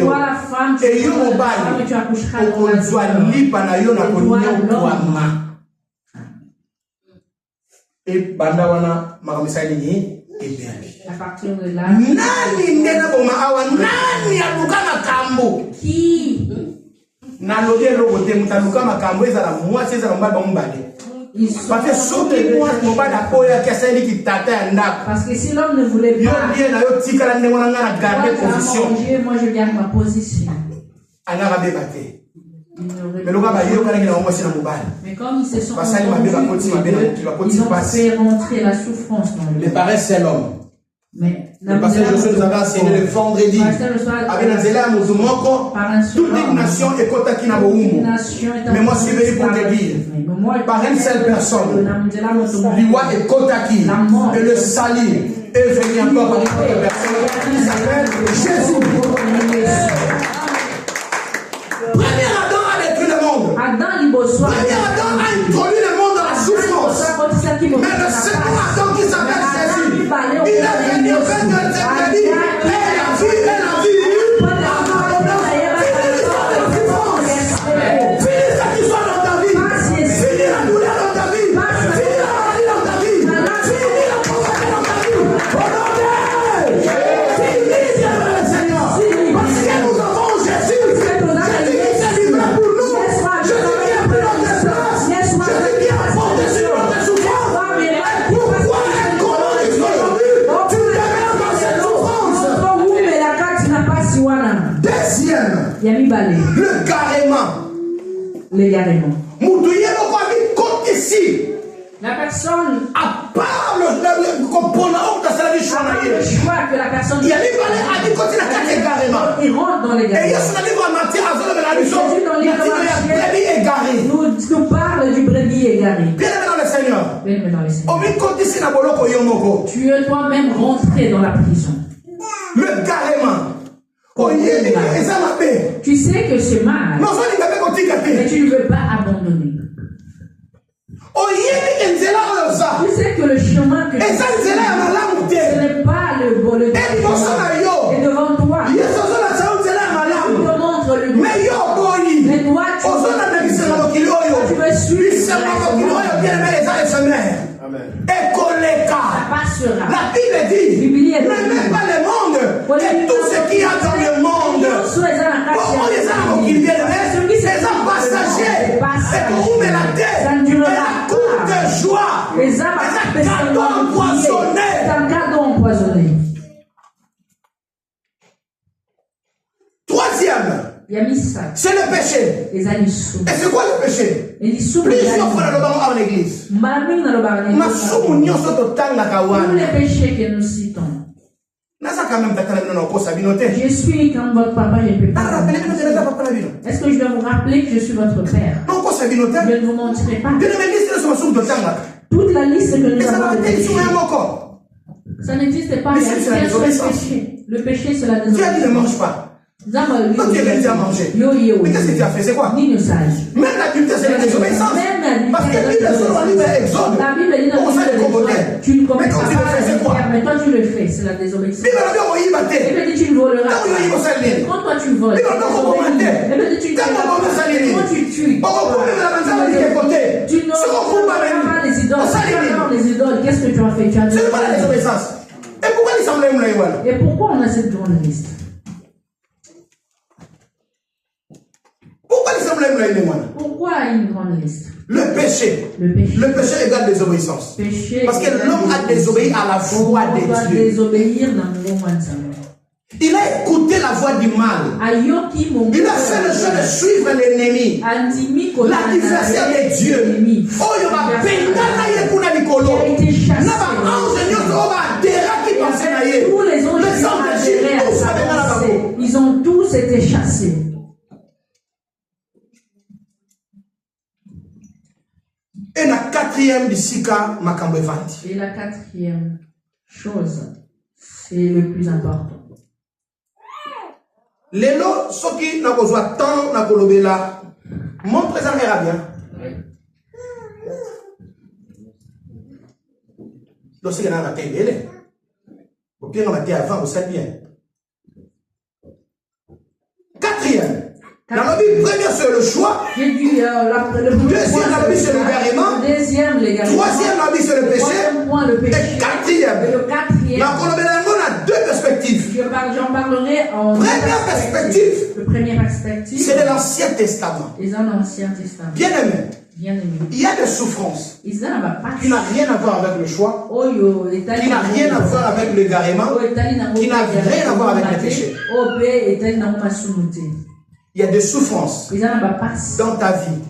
toi la femme, tu accoucheras et bandawana à partir de là, qui parce que si l'homme ne voulait pas, moi je garde ma position. Mais comme ils se sont ils ont fait rentrer la souffrance dans le les parents c'est l'homme. Mais le pasteur Josué nous avait enseigné le vendredi toute une nation est kotaki na boumou. Mais moi je suis venu pour te dire par une seule personne l'iwa est kotaki et le salut est venu encore par une autre personne qui s'appelle Jésus. Premier Adam a détruit le monde. Premier Adam a introduit le monde dans la souffrance. Mais le second Adam qui s'appelle Jésus, il est venu faire de cette vie et la vie. Le carrément. L'égarément. Ici. La personne, à part le choix que la personne il rentre dans l'égarement. Et Jésus dans le nous parle du brebis égaré. Bien aimé dans le Seigneur. Tu es toi-même rentré dans la prison. Le carrément. Tu sais que c'est mal, mais tu ne veux pas abandonner. Tu sais que le chemin que tu fais, ce n'est pas le bon chemin. Et devant toi, tu te montres le bon. Mais toi, tu veux suivre. La Bible dit, ne même pas le monde, et tout ce qu'il y a dans le monde. C'est un passager, et pour vous la terre, et la cour de joie, c'est un cadeau empoisonné. Troisième, c'est le péché. Et c'est quoi le péché? Plusieurs fois dans le en église. Tous les péchés que nous citons. Je suis comme votre papa, je ne peux pas. Est-ce que je dois vous rappeler que je suis votre père? Je ne vous mentirai pas. Toute la liste que nous avons de péchés, ça n'existe pas. Le péché, c'est la désobéissance. Tu ne manges pas. Toi, tu es déjà mangé. Mais qu'est-ce que tu as fait? C'est quoi? Même l'adultère, c'est la désobéissance. Parce que lui, le seul livre est Exode. La Bible dit dans le tu ne commets pas, mais toi tu le fais, c'est la désobéissance. Il me dit tu ne voleras pas. Quand toi tu voles, il me dit tu ne fais pas. Quand tu tues, tu n'auras pas les idoles. Qu'est-ce que tu as fait? C'est pas la désobéissance. Et pourquoi on a cette grande liste? Pourquoi une grande liste? Le péché. Le péché égale désobéissance. Parce que l'homme a désobéi à la voix de Dieu. Il a écouté la voix du mal. Il a fait le choix de suivre l'ennemi. L'adversaire de Dieu. Oh, il va tous les anges ils ont tous été chassés. Et la quatrième chose, c'est le plus important. Lelo, ce qui n'a besoin de temps, n'a pas là. Mon présent est bien. Donc, c'est qu'il y a un télé. Au pire, on va dire avant, vous savez bien. Quatrième. Dans la Bible, première, c'est le choix. Deuxième, dans la Bible, c'est le l'égarement. Troisième, dans la Bible, c'est le péché. Et quatrième. Dans le on a deux perspectives. J'en parlerai en première perspective. Le premier perspective, c'est de l'Ancien Testament. Bien aimé. Il y a des souffrances qui n'ont rien à voir avec le choix, qui n'ont rien à voir avec l'égarement, qui n'ont rien à voir avec le péché. Il y a des souffrances dans ta vie,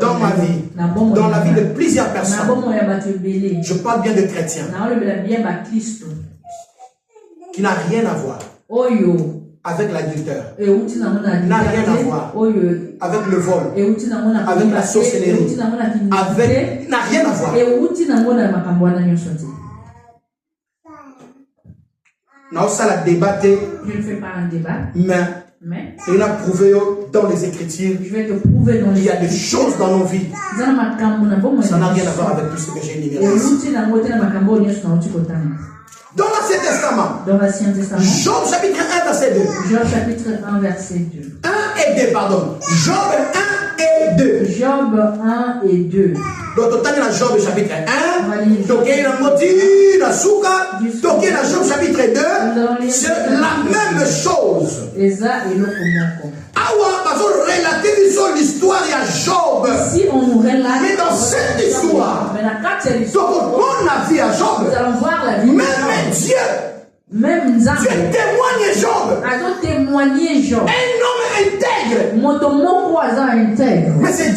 dans ma vie, dans la vie de plusieurs personnes. Je parle bien de chrétiens qui n'a rien à voir avec l'adultère, n'a rien à voir avec le vol, avec la sorcellerie, n'a rien à voir. Non, ça la débatté. Je ne fais pas un débat. Mais il a prouvé dans les Écritures qu'il y a des choses dans nos vies. Ça n'a rien à voir avec tout ce que j'ai énuméré ici. Dans l'Ancien Testament, Job chapitre 1 verset 2. Job chapitre 1 verset 2. 1 et 2, pardon. Job 1 et 2. Job 1 et 2. Donc, total, dans Job chapitre 1, donc il y a la Job chapitre 2, c'est la même chose. L'histoire de Job. Si on nous relate, mais dans cette histoire, donc on a vu à Job, nous allons voir la vie même Dieu Même Nzambe. Dieu témoigne Job. Alors témoigner Job. Un homme intègre. Motomoko aza intègre. Mais c'est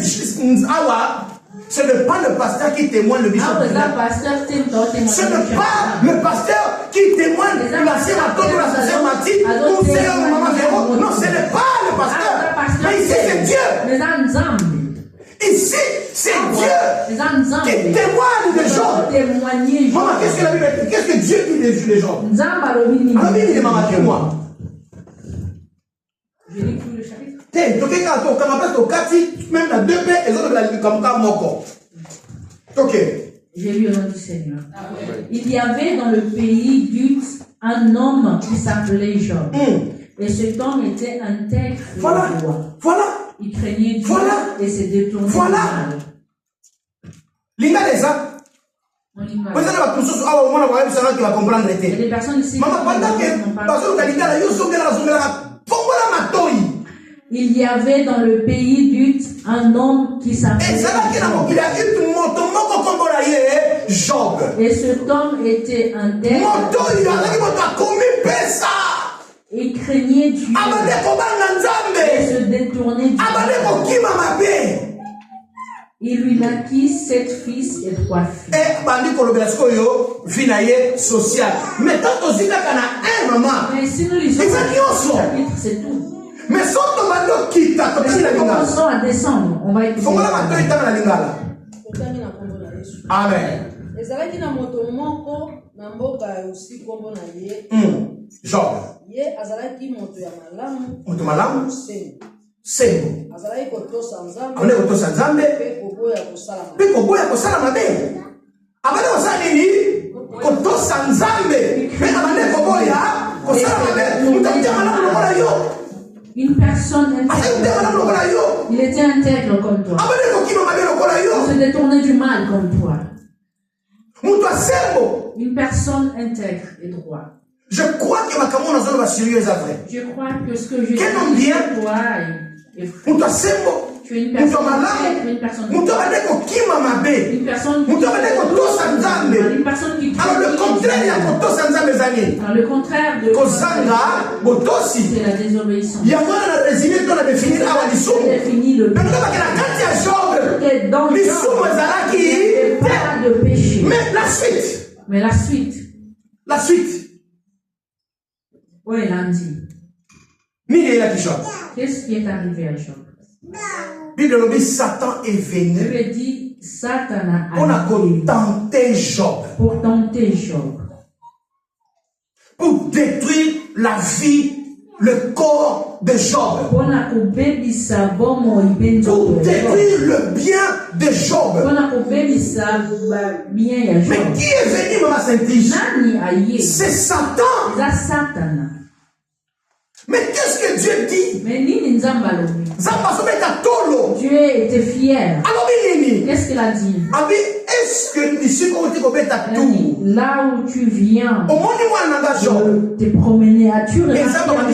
ce n'est pas le pasteur qui témoigne le bishop. Ce n'est pas le pasteur qui témoigne la sœur Maton ou la sœur Mathilde ou sœur Maman Véro. Non, ce n'est pas le pasteur. Mais ici, c'est Dieu. Ici, c'est Dieu qui témoigne de Job. Maman, qu'est-ce que la Bible dit? Qu'est-ce que Dieu dit de Job? Alors, il est maman que moi. Je lis tout le chapitre. Même la 2 paix, les autres la comme moko. Ok. J'ai lu au nom du Seigneur. Il y avait dans le pays d'Ut un homme qui s'appelait Job. Et cet homme était intègre. Voilà. Il craignait Dieu et se détournait du mal. Linga les ça. Vous avez la comprendre. Il y a des personnes ici. Il y avait dans le pays d'Ut un homme qui s'appelait Job. Et cet homme était intègre. Il craignait Dieu et se détournait du mal. Il lui naquit 7 fils et 3 filles. Mais si nous lisons le chapitre, c'est tout. Mais si nous commençons à descendre, on va écouter. Amen. Job. Moto malamu. Sembo. Amene kotosa Nzambe. Pe koboya kosala mabe. Amene kosala nini? Kotosa Nzambe. Pe amene koboya kosala mabe. Mutamtia malamu lokola yo. Une personne intègre. Il était intègre comme toi. Il se détournait du mal comme toi. Une personne intègre et droit. Je crois que ma caméra va sérieux après. Je crois que ce que je dis pour toi est faux. Tu es une personne intègre, une personne qui alors le contraire alors le contraire de c'est la désobéissance. Il y a un résumé dans la définir à la définit le péché. Dans le pas de péché. Mais la suite. Oui, lundi. Qu'est-ce qui est arrivé à Job? Bible dit Satan est venu. Bible dit Satan on a tenté Job. Pour tenter Job. Pour détruire la vie, le corps de Job. Pour détruire le bien de Job. Mais qui est venu, Maman Saint-Tige? C'est Satan. Mais qu'est-ce que Dieu dit? Dieu était fier. Qu'est-ce qu'il a dit? Est-ce que ici là où tu viens te promener, as-tu remarqué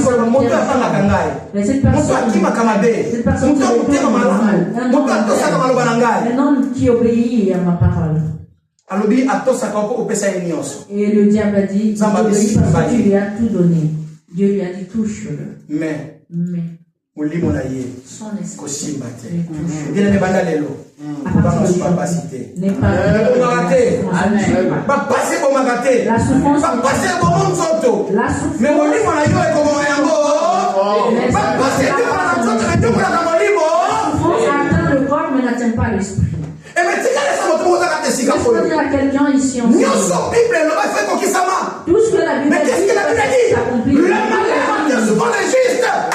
cette personne un homme qui obéit à ma parole. Et le diable a dit, tu lui as tout donné. Dieu lui a dit, touche-le. Mais son esprit n'est pas la souffrance atteint le corps mais n'atteint pas l'esprit. Est-ce qu'on dit à quelqu'un ici en tout ce que la Bible dit s'accomplit.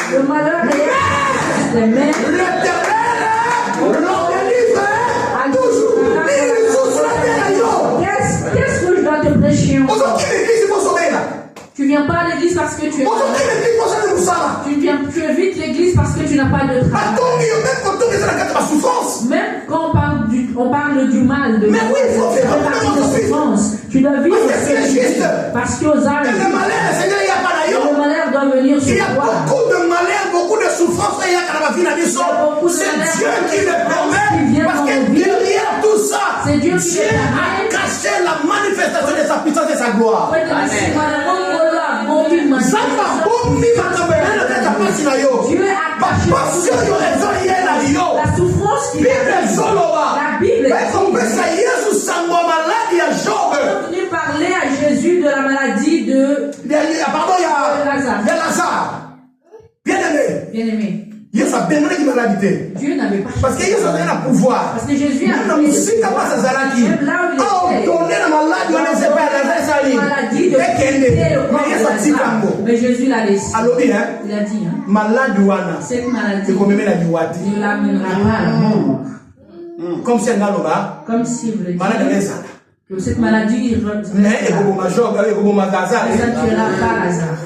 Le malheur est juste, mais qu'est-ce que je dois te prêcher encore? Tu viens pas à l'église parce que tu es tu évites l'église parce que tu n'as pas de travail. Même quand on parle du mal, de souffrance, tu dois vivre parce qu'aux âges, le malheur doit venir sur toi. Il y a beaucoup de malheur, beaucoup de souffrance. C'est Dieu qui le permet. Parce que derrière tout ça, Dieu a caché la manifestation de sa puissance et de sa gloire. Amen. Dieu a caché la souffrance qu'il a eue. La Bible est venu parler à Jésus de la maladie de Lazare. Bien-aimé. Dieu n'avait pas. Parce que Dieu a un pouvoir. Parce que Jésus a même là où il était. Maladie de mais Jésus l'a laissé. Il a dit, cette maladie ne l'amènera pas à la mort. Comme si vous le dites. Que cette maladie ne tuera pas Lazare.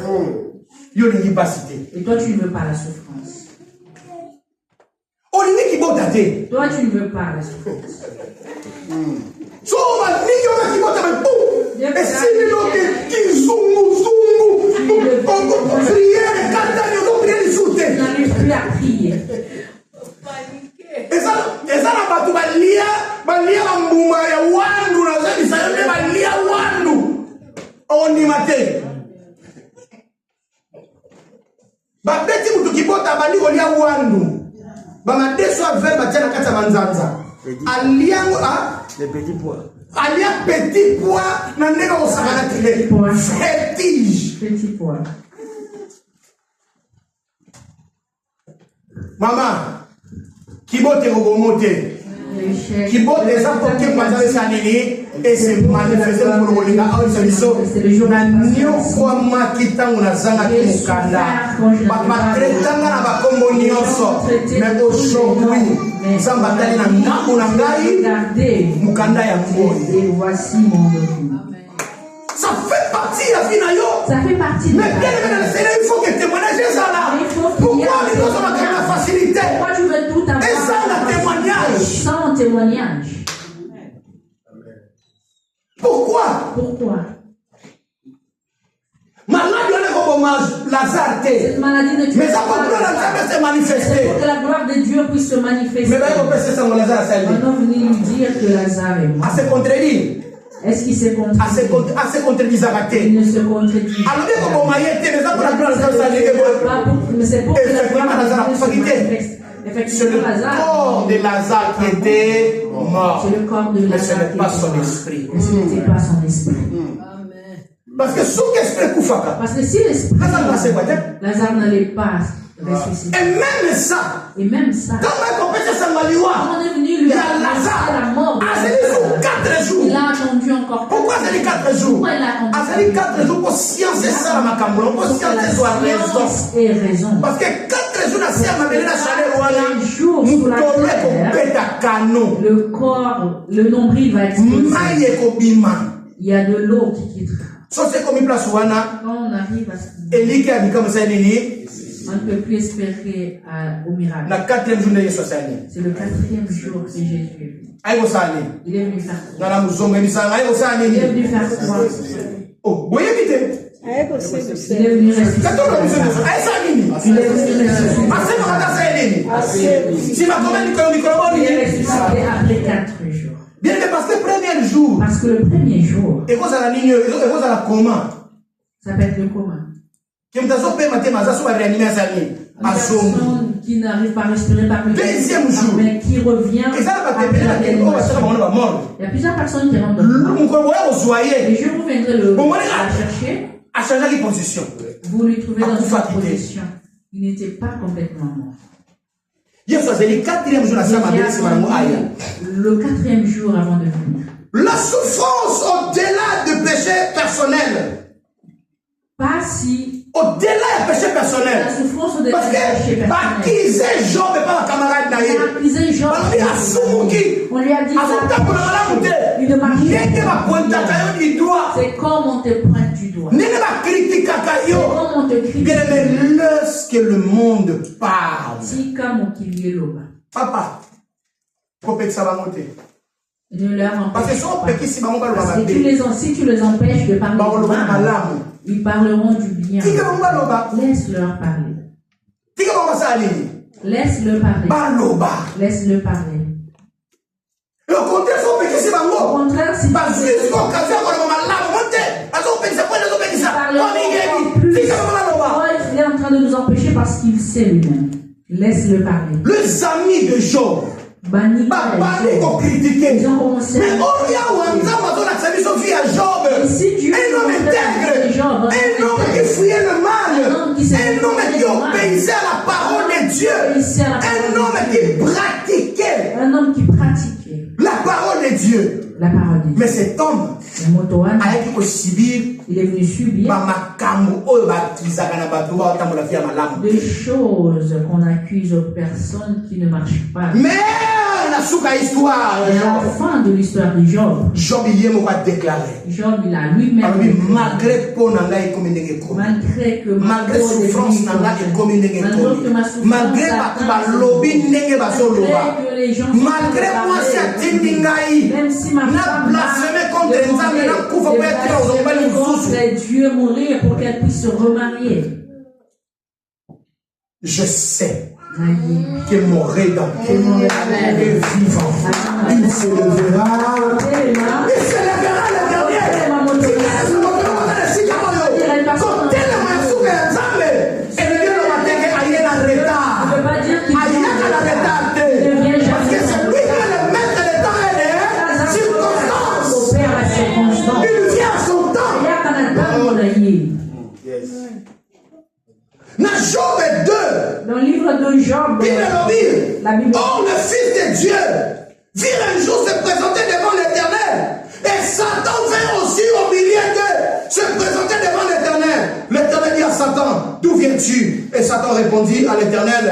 Et toi, tu ne veux pas la souffrance. Toi, tu ne veux pas la souffrance. Tu n'arrives plus à prier. Les petits pois. Alia petit pois, n'en au sakana fétiche. Petit pois. Maman, qui botte au bon moté. Qui botte les apportés pendant les années et c'est manifesté pour le gars. C'est le jour de Nyokwa Makita Unazanga Kimukanda. Papa Tretanga na Bakombo Nyonso. Mais aujourd'hui, Zambatali na Ngambo na Ngai Mukanda ya Mboyi. Et voici mon document. Ça fait partie de la vie. Ça fait partie de la vie. Mais bien évidemment, il faut que témoignages soient là. Pourquoi nous avons la facilité? Pourquoi tu veux tout avoir? Et sans le témoignage. Sans témoignage. Pourquoi? Pourquoi? Cette maladie ne tue mais ça pas. peut se manifester. Pour que la gloire de Dieu puisse se manifester. Mais on est venu lui dire que Lazare est mort. À se contredire. Est-ce qu'il s'est contredit? À se contredire. Il ne se contredit pas. Mais c'est pour que la gloire de Dieu se manifeste. C'est le corps de Lazare qui était mort. C'est le corps de Lazare qui était mort. Mais ce n'était pas son esprit. Parce que sous l'esprit Koufaka. Parce que si l'esprit Lazare n'allait pas ressusciter. Et même ça. Quand on est venu lui annoncer la mort de Lazare. Il a attendu encore. Pourquoi ça dit 4 jours? Pourquoi il a attendu? Ça dit 4 jours pour sciencer ça ma cambrone. Pour sciencer et raison. Parce que 4 jours la science m'a donné la chaleur. Un jour sur la terre, le corps, le nombril va exploser. Il y a de l'eau qui quittera. Quand on arrive à ce niveau, on ne peut plus espérer au miracle. C'est le 4e jour que Jésus est venu. Il est venu faire quoi? Il est venu faire quoi? Il est venu ressusciter. Il est venu ressusciter après 4 jours. Bien, parce que le premier jour. Parce que le premier jour. Et vous allez la comment? Ça peut être le comment. Une personne qui n'arrive pas à respirer par le deuxième jour. Mais qui revient. Il y a plusieurs personnes qui rentrent dans le corps. Et je vous viendrai le chercher. À changer de position. Vous lui trouvez dans une position. Il n'était pas complètement mort. Le 4e jour avant de venir. La souffrance au-delà du péché personnel. Pas si. Au-delà du péché personnel. La souffrance au-delà du péché personnel. Parce que accuser Job et pas un camarade naïf. Accuser Job. On lui a dit. Il ne marche pas. C'est comme on te pointe du doigt. C'est comme on te critique. Lorsque le monde parle. Si comme qu'il y est là-bas. Papa. Ne leur empêche pas. Parce que si tu les empêches de parler du mal, ils parleront du bien. Laisse-leur parler. Laisse-le parler. Laisse-le parler. Au contraire, si c'est parce qu'il sait lui-même. Laisse-le parler. Les amis de Job. Ils ont critiqué. Mais si Dieu un homme intègre, un homme qui fuyait le mal, un homme qui obéissait à la parole de Dieu, un homme qui pratiquait la parole de Dieu. Mais cet homme a été subir il est venu subir des choses qu'on accuse aux personnes qui ne marchent pas. Mais la fin de l'histoire de Job, Job il a déclaré. Job il a lui-même malgré souffrance malgré malgré moi même si ma femme Dieu mourir pour qu'elle puisse se remarier. Je sais que mon rédempteur est vivant. Il se lèvera. Il se lèvera le dernier. Job 2. Dans le livre de Job, la Bible. Oh, le Fils de Dieu vit un jour se présenter devant l'Éternel. Et Satan vint aussi au milieu d'eux se présenter devant l'Éternel. L'Éternel dit à Satan, d'où viens-tu? Et Satan répondit à l'Éternel,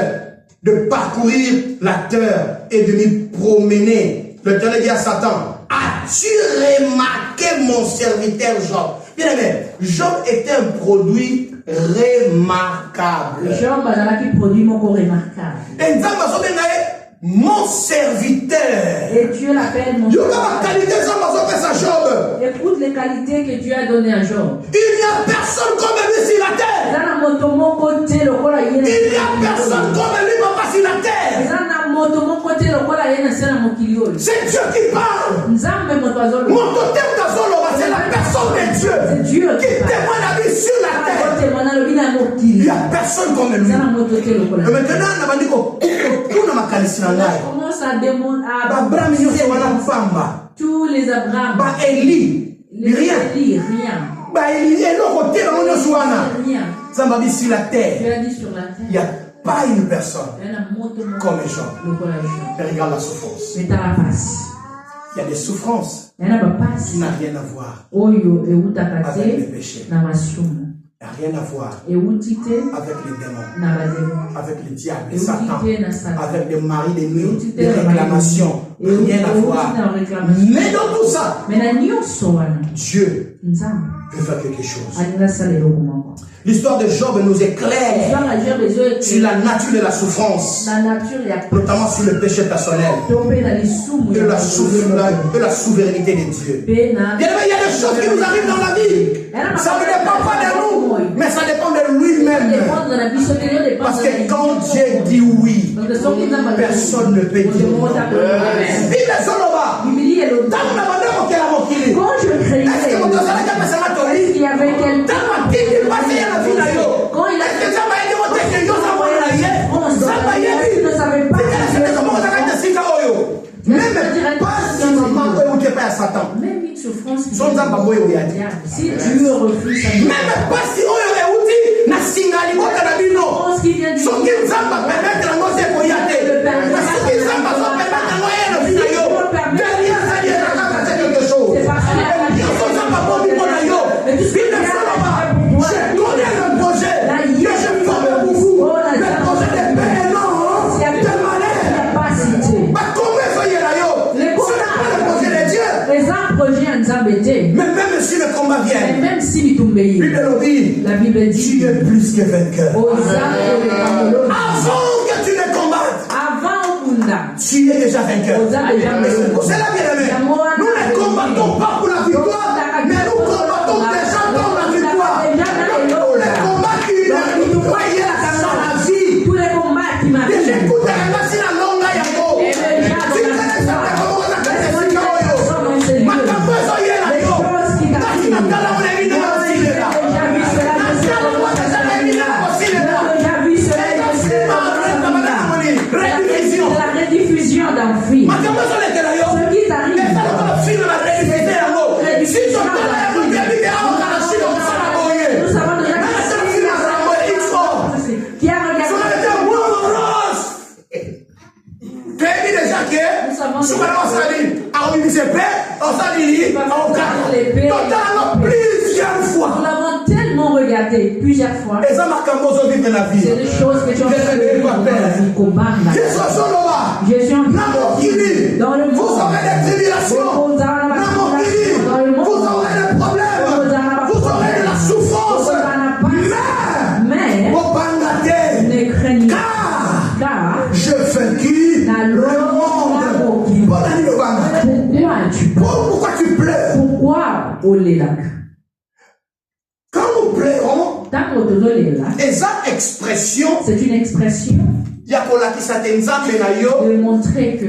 de parcourir la terre et de m'y promener. L'Éternel dit à Satan, as-tu remarqué mon serviteur Job? Bien aimé, Job était un produit remarquable. Job qui produit mon corps remarquable. Mon serviteur. Et Dieu l'appelle mon serviteur. Écoute les qualités que Dieu a données à Job. Il n'y a personne comme lui sur la terre. Il n'y a personne comme lui sur la terre. C'est Dieu qui parle. Mon totem d'Azolo, c'est la personne de Dieu. C'est Dieu qui témoigne la vie sur la terre. Il n'y a personne comme lui. Et maintenant, commence à demander tous les Abraham. Élie, rien. Sur la terre. Il n'y a pas une personne comme Jean. Et regarde la souffrance. Il y a des souffrances qui n'ont rien à voir avec les péchés. Il n'y a rien à voir avec les démons, avec le diable, et Satan, avec les maris de nuit, les réclamations. Rien à voir. Mais dans tout ça, Dieu peut faire quelque chose. L'histoire de Job nous éclaire sur la nature de la souffrance, notamment sur le péché personnel et la souveraineté de Dieu. Il y a des choses qui nous arrivent dans la vie. Ça ne dépend pas de nous, mais ça dépend de lui-même. Parce que quand Dieu dit oui, personne ne peut dire non. Quand je créais, il y avait quelqu'un. Quand il a fait ça, il ne savait pas. Même pas si maman est à Satan. Même une souffrance qui si Dieu refuse sa même pas si on est outi, na singali ko kana bino. So ki nzamba permettre na ngose ko yate. Parce que nzamba so permettre na yena bino yo. Derrière ça il y a quelque chose. C'est parce que so nzamba po bino na yo. Je connais le projet. Je forme pour vous. Le projet de paix et non de malheur. Mais comment ça y est là yo? Ce n'est pas le projet de Dieu. Mais même si le combat vient, même si la Bible dit, tu es plus que vainqueur. Avant que tu ne combattes, tu es déjà vainqueur. C'est là bien aimé. Nous ne combattons pas pour la victoire, mais nous combattons déjà pour la victoire. Tous les combats qui nous voyaient dans la vie, tous les combats qui m'arrivent. J'ai plusieurs fois. Nous l'avons tellement regardé plusieurs fois. Et ça m'a cambozo vivre la vie. C'est des choses que tu as fait dans la vie. Jésus en dans le monde. Vous aurez des tribulations. Dans le monde. Vous aurez des problèmes. Vous aurez de la souffrance. Mais ne craignez pas. Car je vaincu le monde. Pourquoi tu pleures? Pourquoi au lac? Quand nous pleurons, et ça expression, c'est une expression de montrer que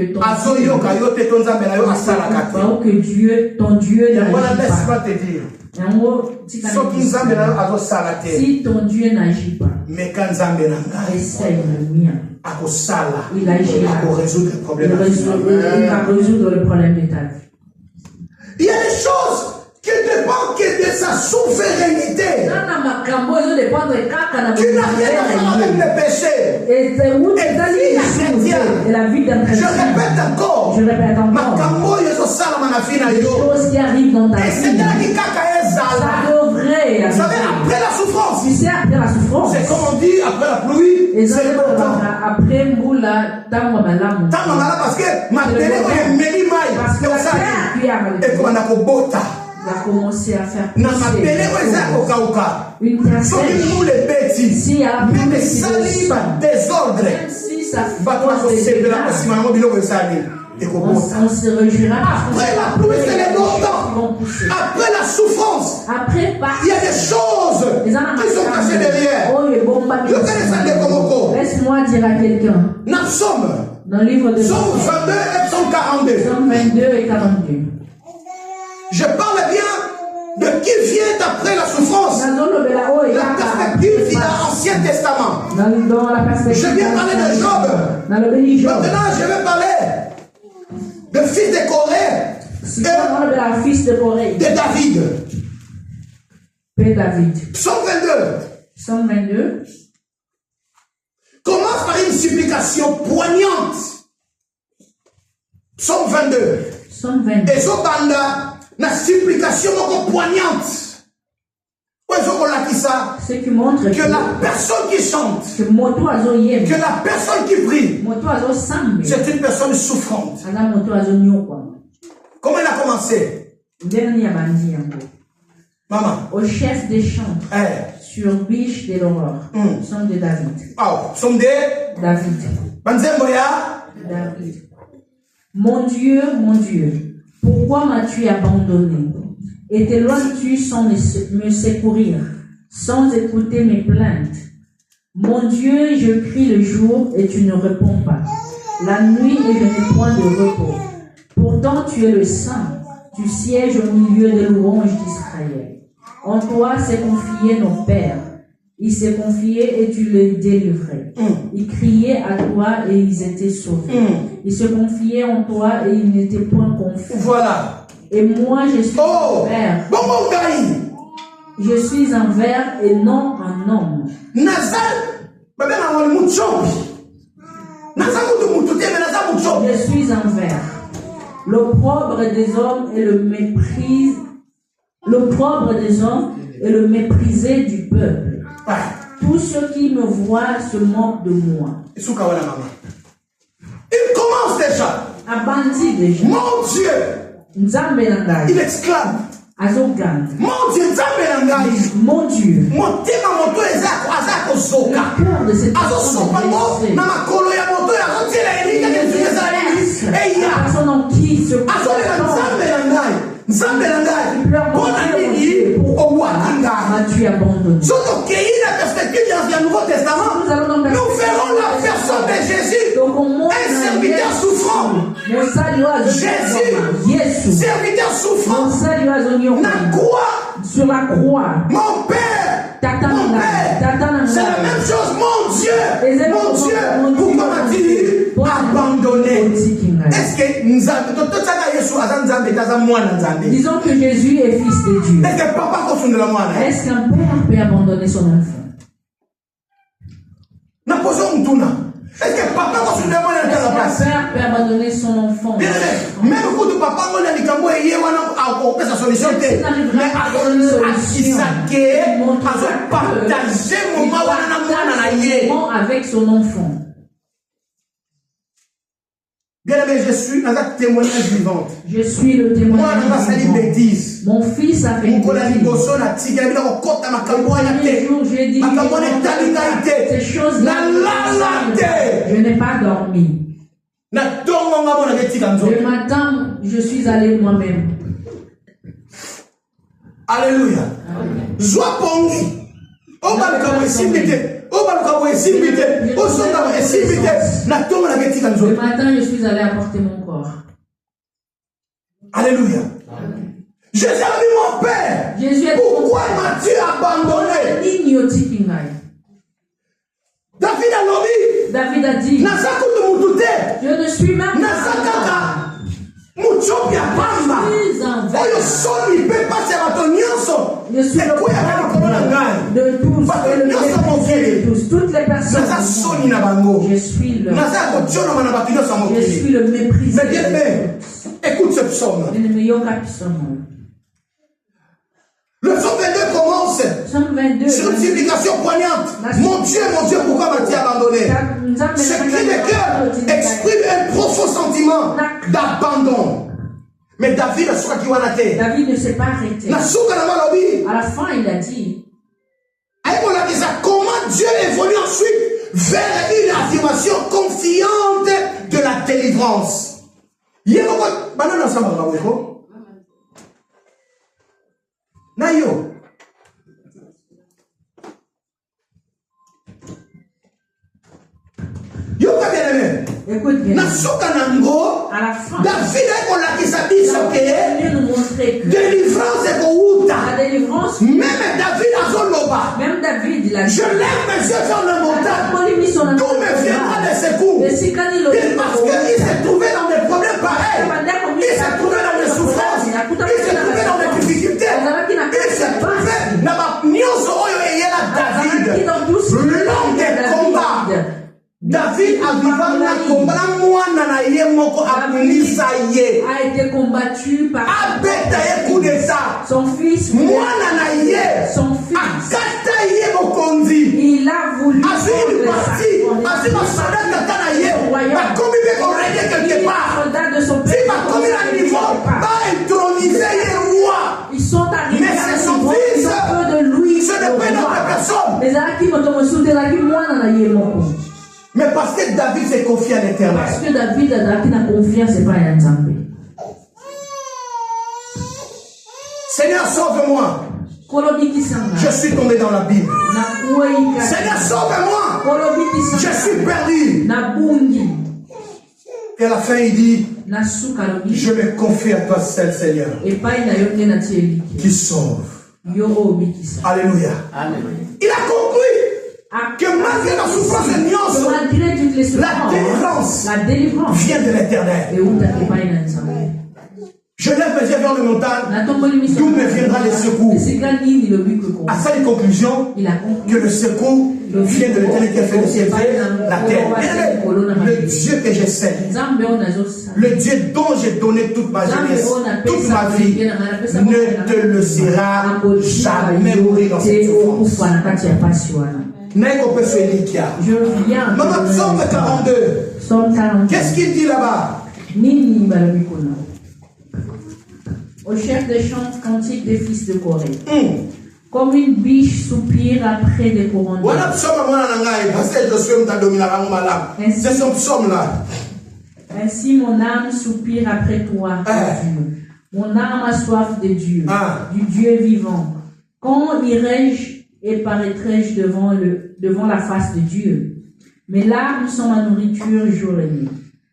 ton Dieu n'agit pas. Si ton Dieu n'agit pas, essaye le mien. Il agira. Il va résoudre le problème de ta vie. Il y a des choses qui dépendent que de sa souveraineté. Tu n'as rien à faire avec le péché. Et la vie d'un chrétien. Je répète encore. Les choses qui arrivent dans ta vie. Ça devrait. Vous savez, après la souffrance. Tu sais, après la souffrance. C'est comme on dit, après la pluie, c'est le beau temps. Après Mboula, parce que ma télé est mélimaille. Parce que la terre et qu'on a bota. Il a commencé à faire une si même désordre. Même si ça on se réjouira. Après la pluie, c'est les beaux temps. Après la souffrance, il y a des choses qui sont cachées derrière. Laisse-moi dire à quelqu'un. Dans le livre de Psaume 22 et Psaume 42. Psaume 22 et 42. Je parle bien de qui vient après la souffrance. La perspective vient dans l'Ancien Testament. Je viens parler de Job. Maintenant, je vais parler de fils de Corée. Fils de Corée. De David. Père David. Psaume 22. Psaume 22. Commence par une supplication poignante. Psaume 22. Psaume 22. Et Zobanda, la supplication poignante. Ce qui montre que la personne qui chante, que la personne qui prie, c'est une personne souffrante. Comment elle a commencé? Maman. Au chef des chantres, sur biche de l'aurore, psaume de David. Psaume de David. David. Mon Dieu, pourquoi m'as-tu abandonné? Et t'éloignes-tu sans me secourir, sans écouter mes plaintes? Mon Dieu, je crie le jour et tu ne réponds pas. La nuit et je n'ai point de repos. Pourtant tu es le Saint, tu sièges au milieu des louanges d'Israël. En toi s'est confié nos pères. Ils s'est confiés et tu les délivrais. Ils criaient à toi et ils étaient sauvés. Ils se confiaient en toi et ils n'étaient point confus. Voilà. Et moi, je suis un ver. Je suis un ver et non un homme. Je suis un ver. L'opprobre des hommes et le mépris. L'opprobre des hommes et le méprisé du peuple. Tous ceux qui me voient se moquent de moi. Il commence déjà. Mon Dieu. Il exclame. Mon Dieu, mon Dieu. M'as-tu abandonné? Nous verrons la personne de Jésus, un serviteur souffrant. Jésus, serviteur souffrant, sur la croix. Mon Père, c'est la même chose. Mon Dieu, pourquoi m'as-tu abandonné? Est-ce que disons que Jésus est fils de Dieu. Est-ce qu'un père peut abandonner son enfant? Est-ce que papa peut abandonner son enfant? Même quand papa on peut sa solution. Mais avec son enfant. Bien aimé, je suis un témoignage vivant. Je suis le témoignage vivant. Mon fils a fait une bêtise. Ces choses-là, je n'ai pas dormi. Le matin, je suis allé moi-même. Alléluia. Le matin, je suis allé apporter mon corps. Alléluia. Jésus a dit, mon Père, pourquoi m'as-tu abandonné? David a dit, je ne suis même pas. Je suis de tous, toutes les personnes. Je suis le mépris. Mais bien aimé, écoute ce psaume. Le psaume 22 commence sur une supplication poignante. Mon Dieu, pourquoi m'as-tu abandonné? Ce cri de cœur exprime un profond sentiment d'abandon. Mais David ne s'est pas arrêté. À la fin, il a dit, comment Dieu évolue ensuite vers une affirmation confiante de la délivrance. Nayo. Écoute bien. À la fin, David a nous montrer que délivrance la délivrance, même David même David, il a dit, je lève mes yeux vers le montagne, d'où me viendra des secours. Parce qu'il s'est trouvé dans des problèmes pareils, il s'est trouvé dans des souffrances, il s'est trouvé dans des difficultés, il s'est trouvé dans David, l'homme des combats. David a été combattu par son fils. Son fils. Il a voulu soldat de son père. Ils sont arrivés à son fils de lui. Ce n'est pas notre personne. Mais parce que David s'est confié à l'Éternel. Parce que David a confiance, c'est pas un Nzambe. Seigneur, sauve-moi. Je suis tombé dans la Bible. Seigneur, sauve-moi. Je suis perdu. Et à la fin, il dit, je me confie à toi seul, Seigneur, qui sauve. Alléluia. Amen. Il a compris que malgré la souffrance et la délivrance vient de l'Éternel. Je lève mes yeux vers le montagne, d'où me viendra le secours. À sa conclusion, que le secours vient de l'Éternel qui a fait le ciel et la terre. Le Dieu que je sais, le Dieu dont j'ai donné toute ma jeunesse, toute ma vie, ne te laissera jamais mourir dans cette souffrance. Je viens. Maman, Psaume 42. Qu'est-ce qu'il dit là-bas? Au chef des chants cantiques des fils de Corée. Comme une biche soupire après des courants d'eau. C'est son psaume là. Ainsi mon âme soupire après toi, Dieu. Mon âme a soif de Dieu, du Dieu vivant. Quand irai-je et paraîtrai-je devant la face de Dieu? Mes larmes sont ma nourriture jour et nuit.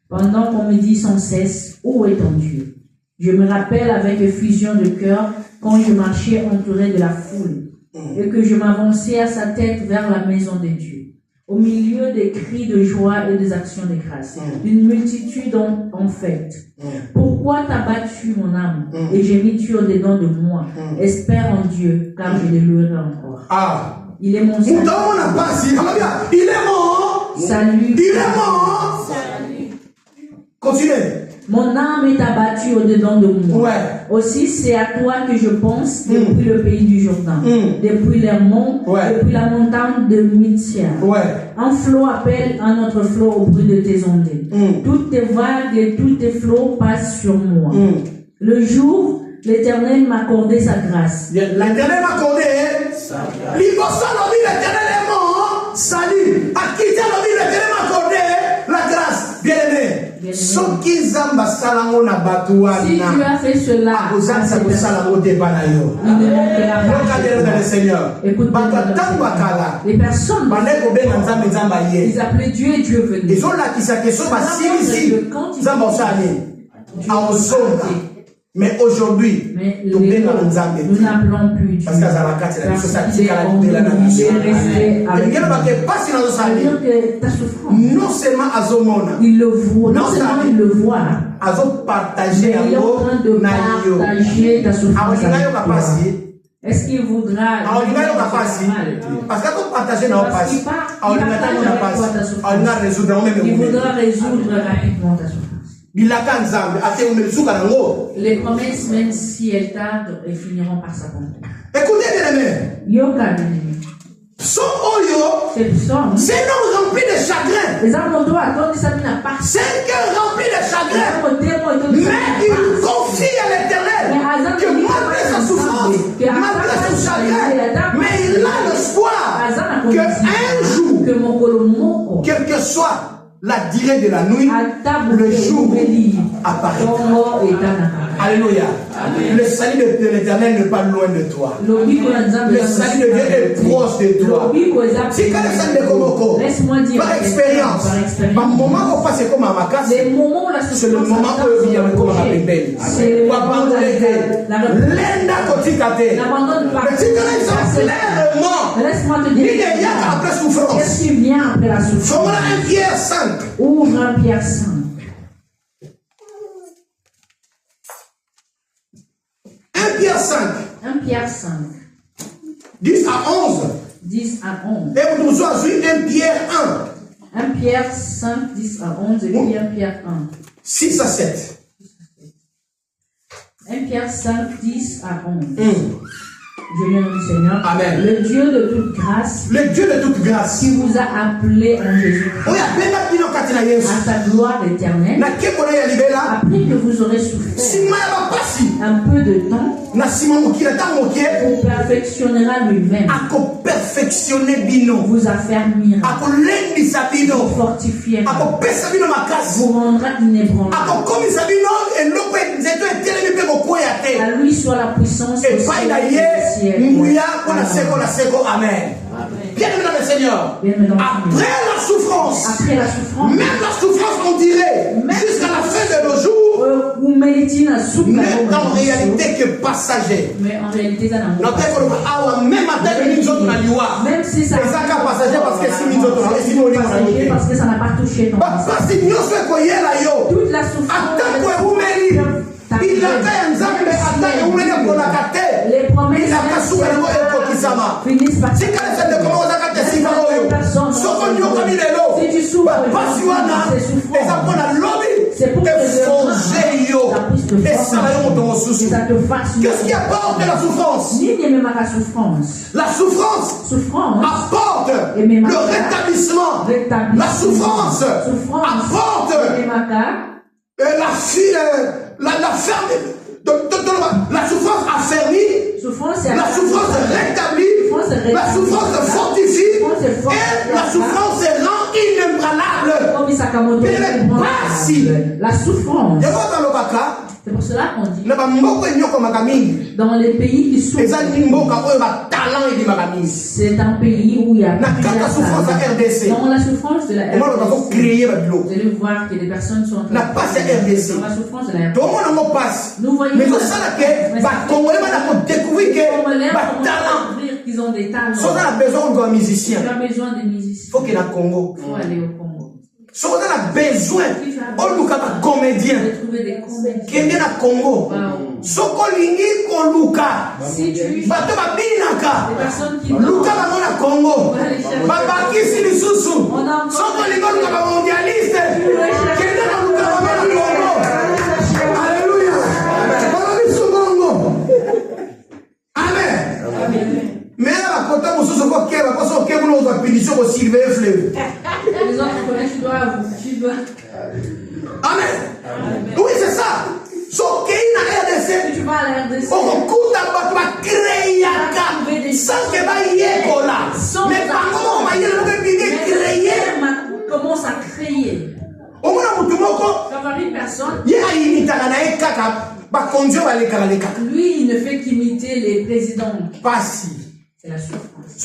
Pendant qu'on me dit sans cesse, où est ton Dieu? Je me rappelle avec effusion de cœur quand je marchais entouré de la foule et que je m'avançais à sa tête vers la maison de Dieu, au milieu des cris de joie et des actions de grâce, d'une multitude en fête. Pourquoi t'as battu mon âme et gémis-tu au-dedans de moi? Espère en Dieu, car je le louerai encore. Il est mon salut. Il est mort. Salut. Il est mort. Continuez. Mon âme est abattue au-dedans de moi. Ouais. Aussi, c'est à toi que je pense depuis le pays du Jourdain, depuis les monts, depuis la montagne de Mithia. Un flot appelle un autre flot au bruit de tes ondées. Toutes tes vagues et tous tes flots passent sur moi. Le jour, l'Éternel m'a accordé sa grâce. L'Éternel m'a accordé sa grâce. L'Éternel est mort. Salut. À qui l'Éternel m'a accordé la grâce. Bien-aimé. Si tu as fait cela, les personnes, ils appelaient Dieu et Dieu venait. Mais aujourd'hui, nous n'appelons plus Dieu. Parce qu'il non seulement il le voit, non seulement il le voit, il est en train de partager ta souffrance. Est-ce qu'il voudra parce qu'il voudra résoudre rapidement ta souffrance. Les promesses, même si elles tardent, elles finiront par s'accomplir. Écoutez, bien aimé. C'est un homme rempli de chagrin. C'est un cœur rempli de chagrin. Mais il confie à l'Éternel que malgré sa souffrance, malgré son chagrin, mais il a l'espoir qu'un jour, quel que soit la durée de la nuit, le jour apparaîtra. Alléluia. Le salut de l'Éternel n'est pas loin de toi. Le salut de Dieu est proche de toi. Si quand le salut de Komoko, par expérience, par moment où passe comme à ma casse, c'est le moment où il y a le comme à ma bébé. Pour abandonner l'enda kotikate. Mais si tu as clairement, il y a après souffrance. Qu'est-ce qui vient après la souffrance? Voilà 1 Pierre 5. Ouvre 1 Pierre 5. 1 Pierre 5. 1 Pierre 5. 10 à 11. 10 à 11. Et vous nous avez 1 Pierre 1. 1 Pierre 5, 10 à 11 et puis 1 Pierre 1. 6 à 7. 1 Pierre 5, 10 à 11. Je viens du Seigneur. Amen. Le Dieu de toute grâce. Le Dieu de toute grâce. Qui vous a appelé en Jésus. À sa gloire éternelle. Après que vous aurez souffert un peu de temps. Vous perfectionnera lui-même. Vous affermira. Vous fortifiera. Vous rendra inébranlable. À lui soit la puissance. Amen. Bien aimé dans le Seigneur. Après la souffrance, même la souffrance, on dirait, jusqu'à la fin de nos jours, n'est en réalité que passager. Mais en réalité, ça n'a même si ça passager parce que ça n'a pas touché ton toute la souffrance. Les promesses finissent par si tu souffres c'est pour qu'est-ce qui apporte la souffrance? La souffrance apporte le rétablissement. La souffrance apporte la souffrance affermie, la souffrance rétablit, la souffrance fortifie et la souffrance rend inébranlable. La souffrance. C'est pour cela qu'on dit dans les pays qui souffrent, c'est un pays où il y a dans la souffrance de la RDC. Vous allez voir que des personnes sont dans la souffrance de la RDC. Nous voyons qu'ils ont des talents. On a besoin de musiciens. Tu as besoin de musiciens. Il faut qu'il y ait un Congo. Il faut aller au Congo. Si on a besoin, on nous a comédien. Qui est bien à Congo. Sokolingi Koluka. Si tu Bato Babinaka. personnes qui Luka Bamona Congo. Babakisi Lisusu. Sokolingo Luka Mondialiste. Qui est dans Luka Bamona Congo. pas l'air de commence à créer. Une personne, lui, il ne fait qu'imiter les présidents. C'est la souffrance.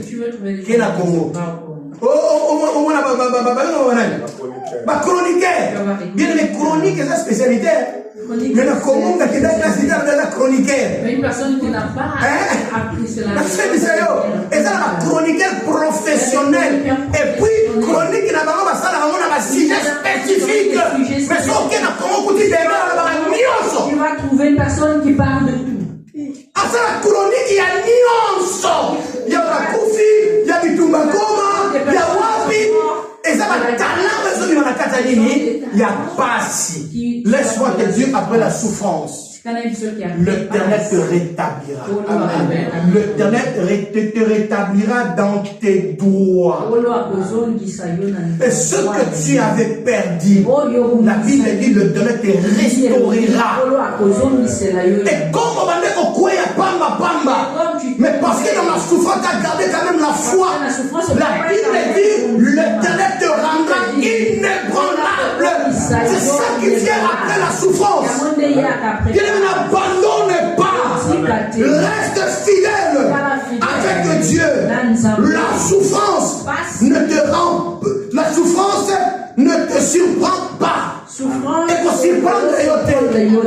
Tu veux trouver des bien les chroniques, c'est la spécialité. Mais la chroniqueur. Une personne qui n'a pas appris cela. Et ça, la chroniqueur professionnelle. Et puis, chronique n'a pas un sujet spécifique. Mais ce qu'on tu vas trouver une personne qui parle de tout. À la chronique, il y a nuance. Il y a la Koufi, il y a Bitumbakoma, il y a Wapi. Et ça va il y a pas si. Laisse-moi te dire après la souffrance. L'Éternel te rétablira. Amen. L'Éternel te rétablira dans tes doigts. Et ce que tu avais perdu, la Bible dit l'Éternel te restaurera. Et comme on va dire au pamba, mais parce que dans la souffrance, tu as gardé quand même la foi. La Bible dit l'Éternel te rendra inébranlable. C'est ça qui vient après la souffrance. N'abandonne pas, reste fidèle avec Dieu. La souffrance ne te surprend pas. Et qu'on surprend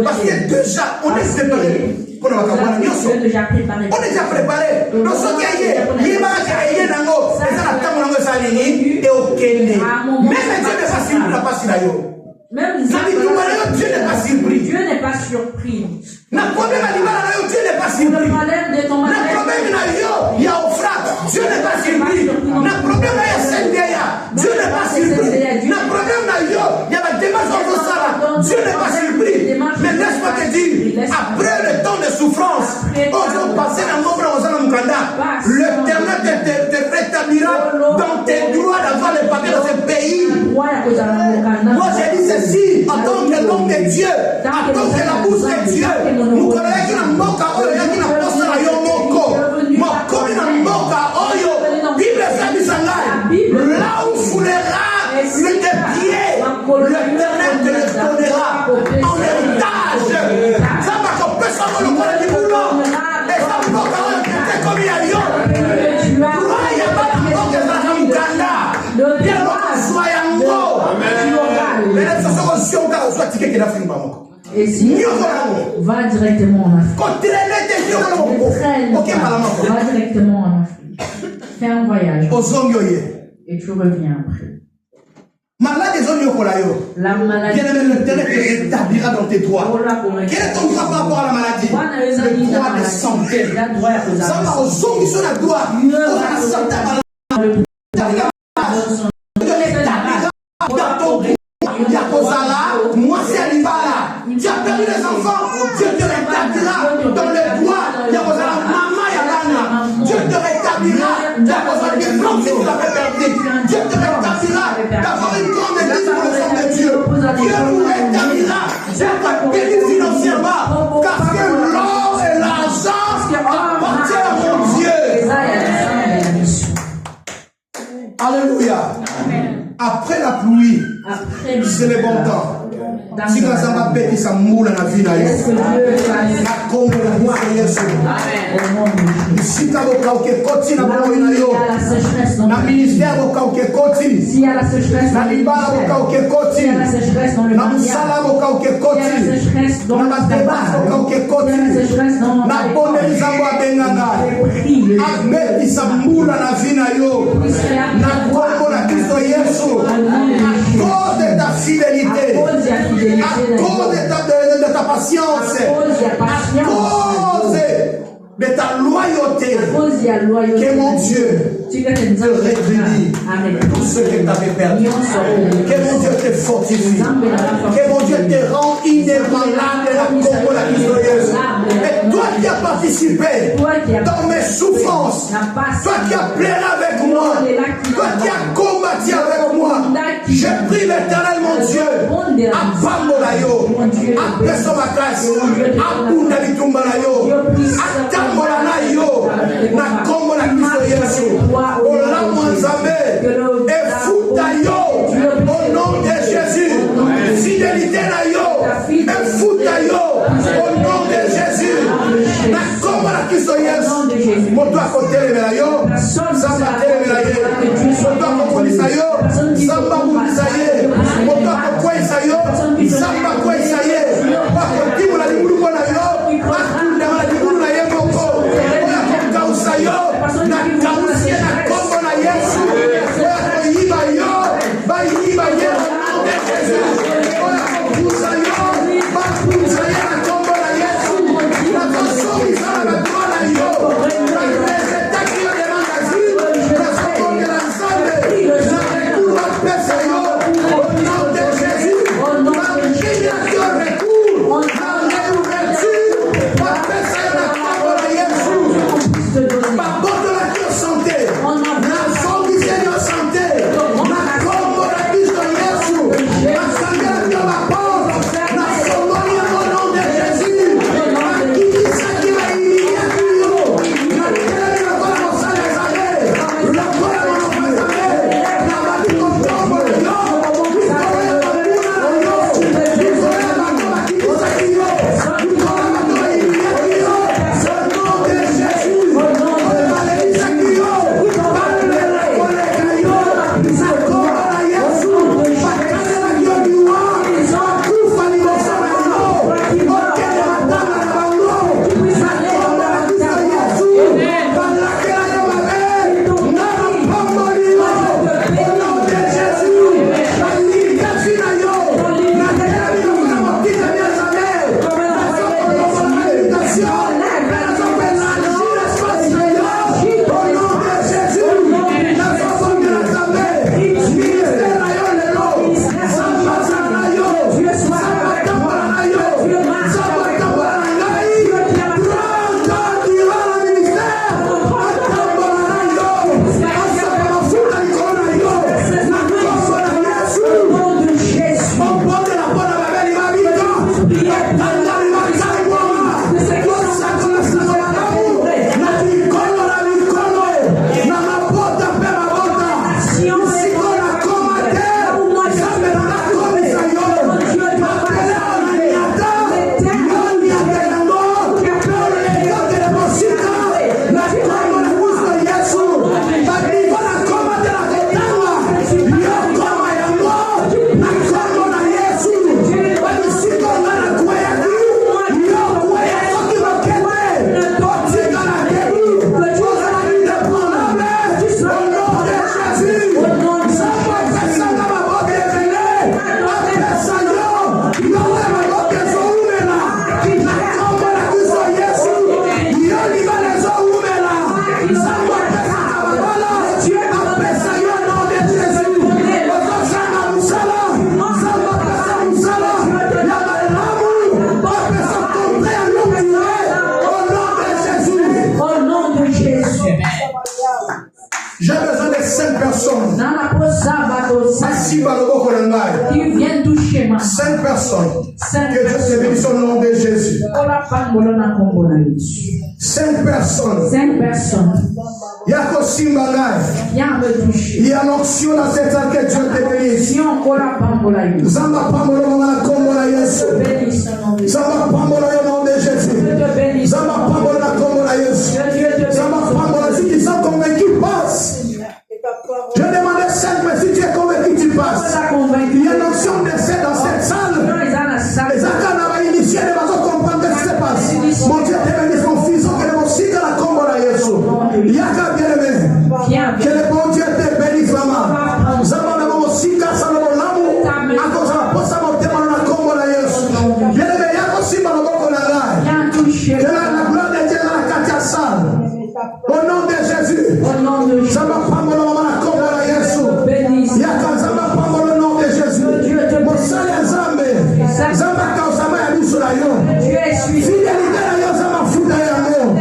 parce que déjà on est préparé. On est déjà préparé. Donc ce qui est même Dieu n'est pas surpris. Même Dieu n'est pas surpris. Dieu n'est pas surpris. Le problème Dieu n'est pas surpris. Le problème il y a au frappe, Dieu n'est pas surpris. Le problème Dieu n'est pas surpris. Le problème il y a la démarche de Sarah, Dieu n'est pas surpris. Mais laisse-moi te dire, après le temps de souffrance, on va passer dans l'Éternel te rétablira dans tes droits d'avoir les papiers dans ce pays. Moi j'ai dit ceci, en tant que l'homme de Dieu, en tant que la bouche de Dieu, nous connaissons la moka oyo, qui n'a pas ça yo moko. Moi, comme il moka oyo, Bible fait du sangai. Là où foulera le pied, l'Éternel te le donnera en héritage. Ça va qu'on peut savoir le point du boulot. Et ça va qu'on peut comme il y a lion. Il n'y a pas de mort que ça va Uganda. Bien qu'on soit en haut. Mais là, ça sera aussi on va soit ticket qui n'a fait une maman. Et si va directement en Afrique. Va directement en Afrique. Fais un voyage. Et tu reviens après. La maladie. L'Éternel te rétablira dans tes droits. Quel est ton droit par rapport à la maladie? Le droit de santé. Ça va aux hommes qui sont la droit. Moi c'est Alibala. Tu as perdu les enfants, Dieu te rétablira dans les droits. Maman Yalana, Dieu te rétablira d'avoir des blancs que tu avais perdu. Dieu te rétablira d'avoir une grande église pour les hommes de Dieu. Dieu vous rétablira d'avoir béni financièrement parce que l'or et l'argent appartiennent à mon Dieu. Alléluia. Après la pluie, c'est le bon temps. Si vous avez bêté sa moule dans la vie, si tu as ministère, si la sécheresse dans le cause de ta fidélité, à cause de ta patience, à cause de ta loyauté, que mon Dieu te rétribue tout ce que tu avais perdu, que mon Dieu te fortifie, que mon Dieu te rend inébranlable la Congo la glorieuse. Et toi qui as participé participé dans mes souffrances, toi qui as pleuré avec moi, toi qui as combattu avec moi, je prie l'Éternel mon Dieu, à Pambolayo, à Pesomakas, à Bundalitungalayo, à Tambolanayo, na Kombola Kristo Yesu, Olamu Nzambe, et Futayo, au nom de Jésus, fidélité Nayo, et Futayo, au nom de Jésus, na Kombola Kristo Yesu, moto akotelemela yo, Samba telemela ye, moto akokolisa yo, Samba mulisa ye, moto akokwesa yo, Samba kwesa ye, bakotimola libuluko na yo, bakundama libulu na ye moko, oya kokausa yo, na kausie na kombo na Yesu, oya koyiba yo, bayiba ye au nom de Jésus, oya kokusa yo, bakusa ye na kombo na Yesu, na kosomisa na batwa na yo, na rezetaki yo de magazine, na sokongela nzambe, na rekulu bapesa yo, au nom de Jésus, na mkinyakio rekulu, na réouverture, bapesa yo na kombo na Yesu, baboto la kio santé, na fondise yo santé, na kombo na Kristo Yesu, na sangela kio baporo, na somoni yo au nom de Jésus, na kibisa kila iliya kiyo, na kelele na kola mosala zale, na kola mosala zale, na babiko tombo na yo, nikola ya bakuna na yo, nikola ya bakola kibisa kiyo, nikola ya bakola iliya kiyo, au nom de Jésus, ole malelisa kiyo, balela koleka yo, na kombo na Yesu, bakalela kiyo liwa, bakufa liboso na yo, okende matanga na bango, na kombo na Kristo Yesu, balakela yo mabe, na bapamboli yo, au nom de Jésus, balikasi na yo, na keleli yo na mokili ya Nzambe, na sokolobo na invitation, na sokopela jila spasi na yo, au nom de Jésus, na sokongela Nzambe, ministère na yo lelo, Samba zala na yo, Samba tambola na yo, Samba tambola na ngai, Granda diwa na ministère, atambola na yo, asapa mafuta likolo na yo, na kombo na Yesu, ombonde na pona babeli babika, atangani makangoma, kosakola sakola namu, na likolo na mabota pe mabota, isiko na koma te, Nzambe na nakomisa yo, mapeleo na niata, yo niate yango, pole yote na mosika, na kombo na Kristo Yesu, badiva na koma te na kotanga, yo koma yango, na kombo na Yesu, badisiko nga na kweya ki, yo kweya soki bakende, otika na kebu, ozala indépendable, au nom de Jésus, Samba pesanga maboke ebele, apesa yo, yowe maboke ezoumela, na kombo na Kristo Yesu, yo libala ezoumela, Samba pesanga mabala, apesa yo au nom de Jésus, ozosanga musala, Samba pesa musala, ya malamu, apesa kompe ya lukile, au nom de Jésus. Au nom de Jésus. J'ai besoin de 5 personnes. Dans la pose sabato, Assis par le boko na ngai. qui vient toucher ma 5 personnes. Cinq Que Dieu te bénisse au nom de Jésus. Ola pangolo na kombo na Yesu. 5 personnes. 5 personnes. Yako simba ngai. Viens me toucher. Il y a l'onction dans cette salle que Dieu te bénisse. Si on kola pangolo Yesu. Zamba pambolo mama na kombo na Yesu. Bénisse au nom de Jésus. Zamba pambolo au nom de Jésus. Dieu te bénisse. Zamba pambolo na kombo na Yesu. Dieu te Zamba bénisse. pambolo si tu sont convaincus, passe. Je demandais 5, mais si tu es convaincu, tu passes. Il y a l'onction d'essai dans cette salle. Les accords va initier les vasos comprendre ce qui se passe. Mon Dieu te bénisse, mon fils, que le musique à la combo na Yesu. Yaka bien aimé. Que le bon Dieu te bénisse, maman. Zama na musique à Salomon Lamu. À cause de la poste à mon témoin na combo na Yesu. Bien aimé, yako simba na boko na lai. Que la gloire de Dieu dans la katia salle. Au nom de Jésus. Au nom de Jésus. Zama pambolo mama na kombo na Yesu. Bénisse. Yaka zama pambolo au nom de Jésus. Mosala Zamba. Zamba kausama ya biso na yo. Dieu est suivi. Fidélité na yo zama futa yango.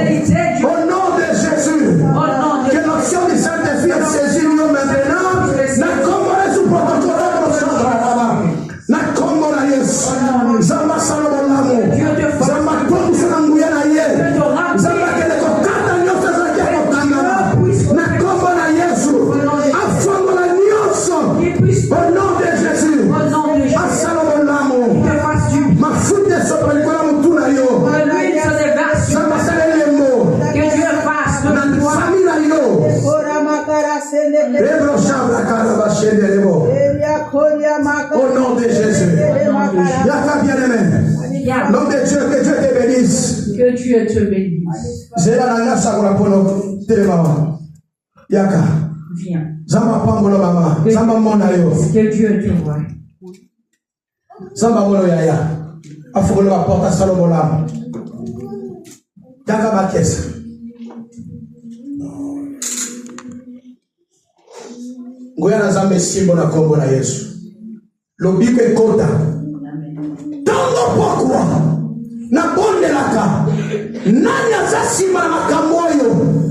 Amen. L'homme de Dieu, que Dieu te bénisse. Que Dieu te bénisse. C'est là la ça qu'on a pour nous. Télémaman. Yaka. Viens. Zama pangolo mama. Zama mona yo. Que Dieu te voie. Zama molo yaya. Afolo la porte à Salomola. Yaka ba caisse. Ngoya na zambe simbo na kombo na Yesu. Lobike kota. Tango pokwa. Na bonde laka. Nani azasima na makamoyo.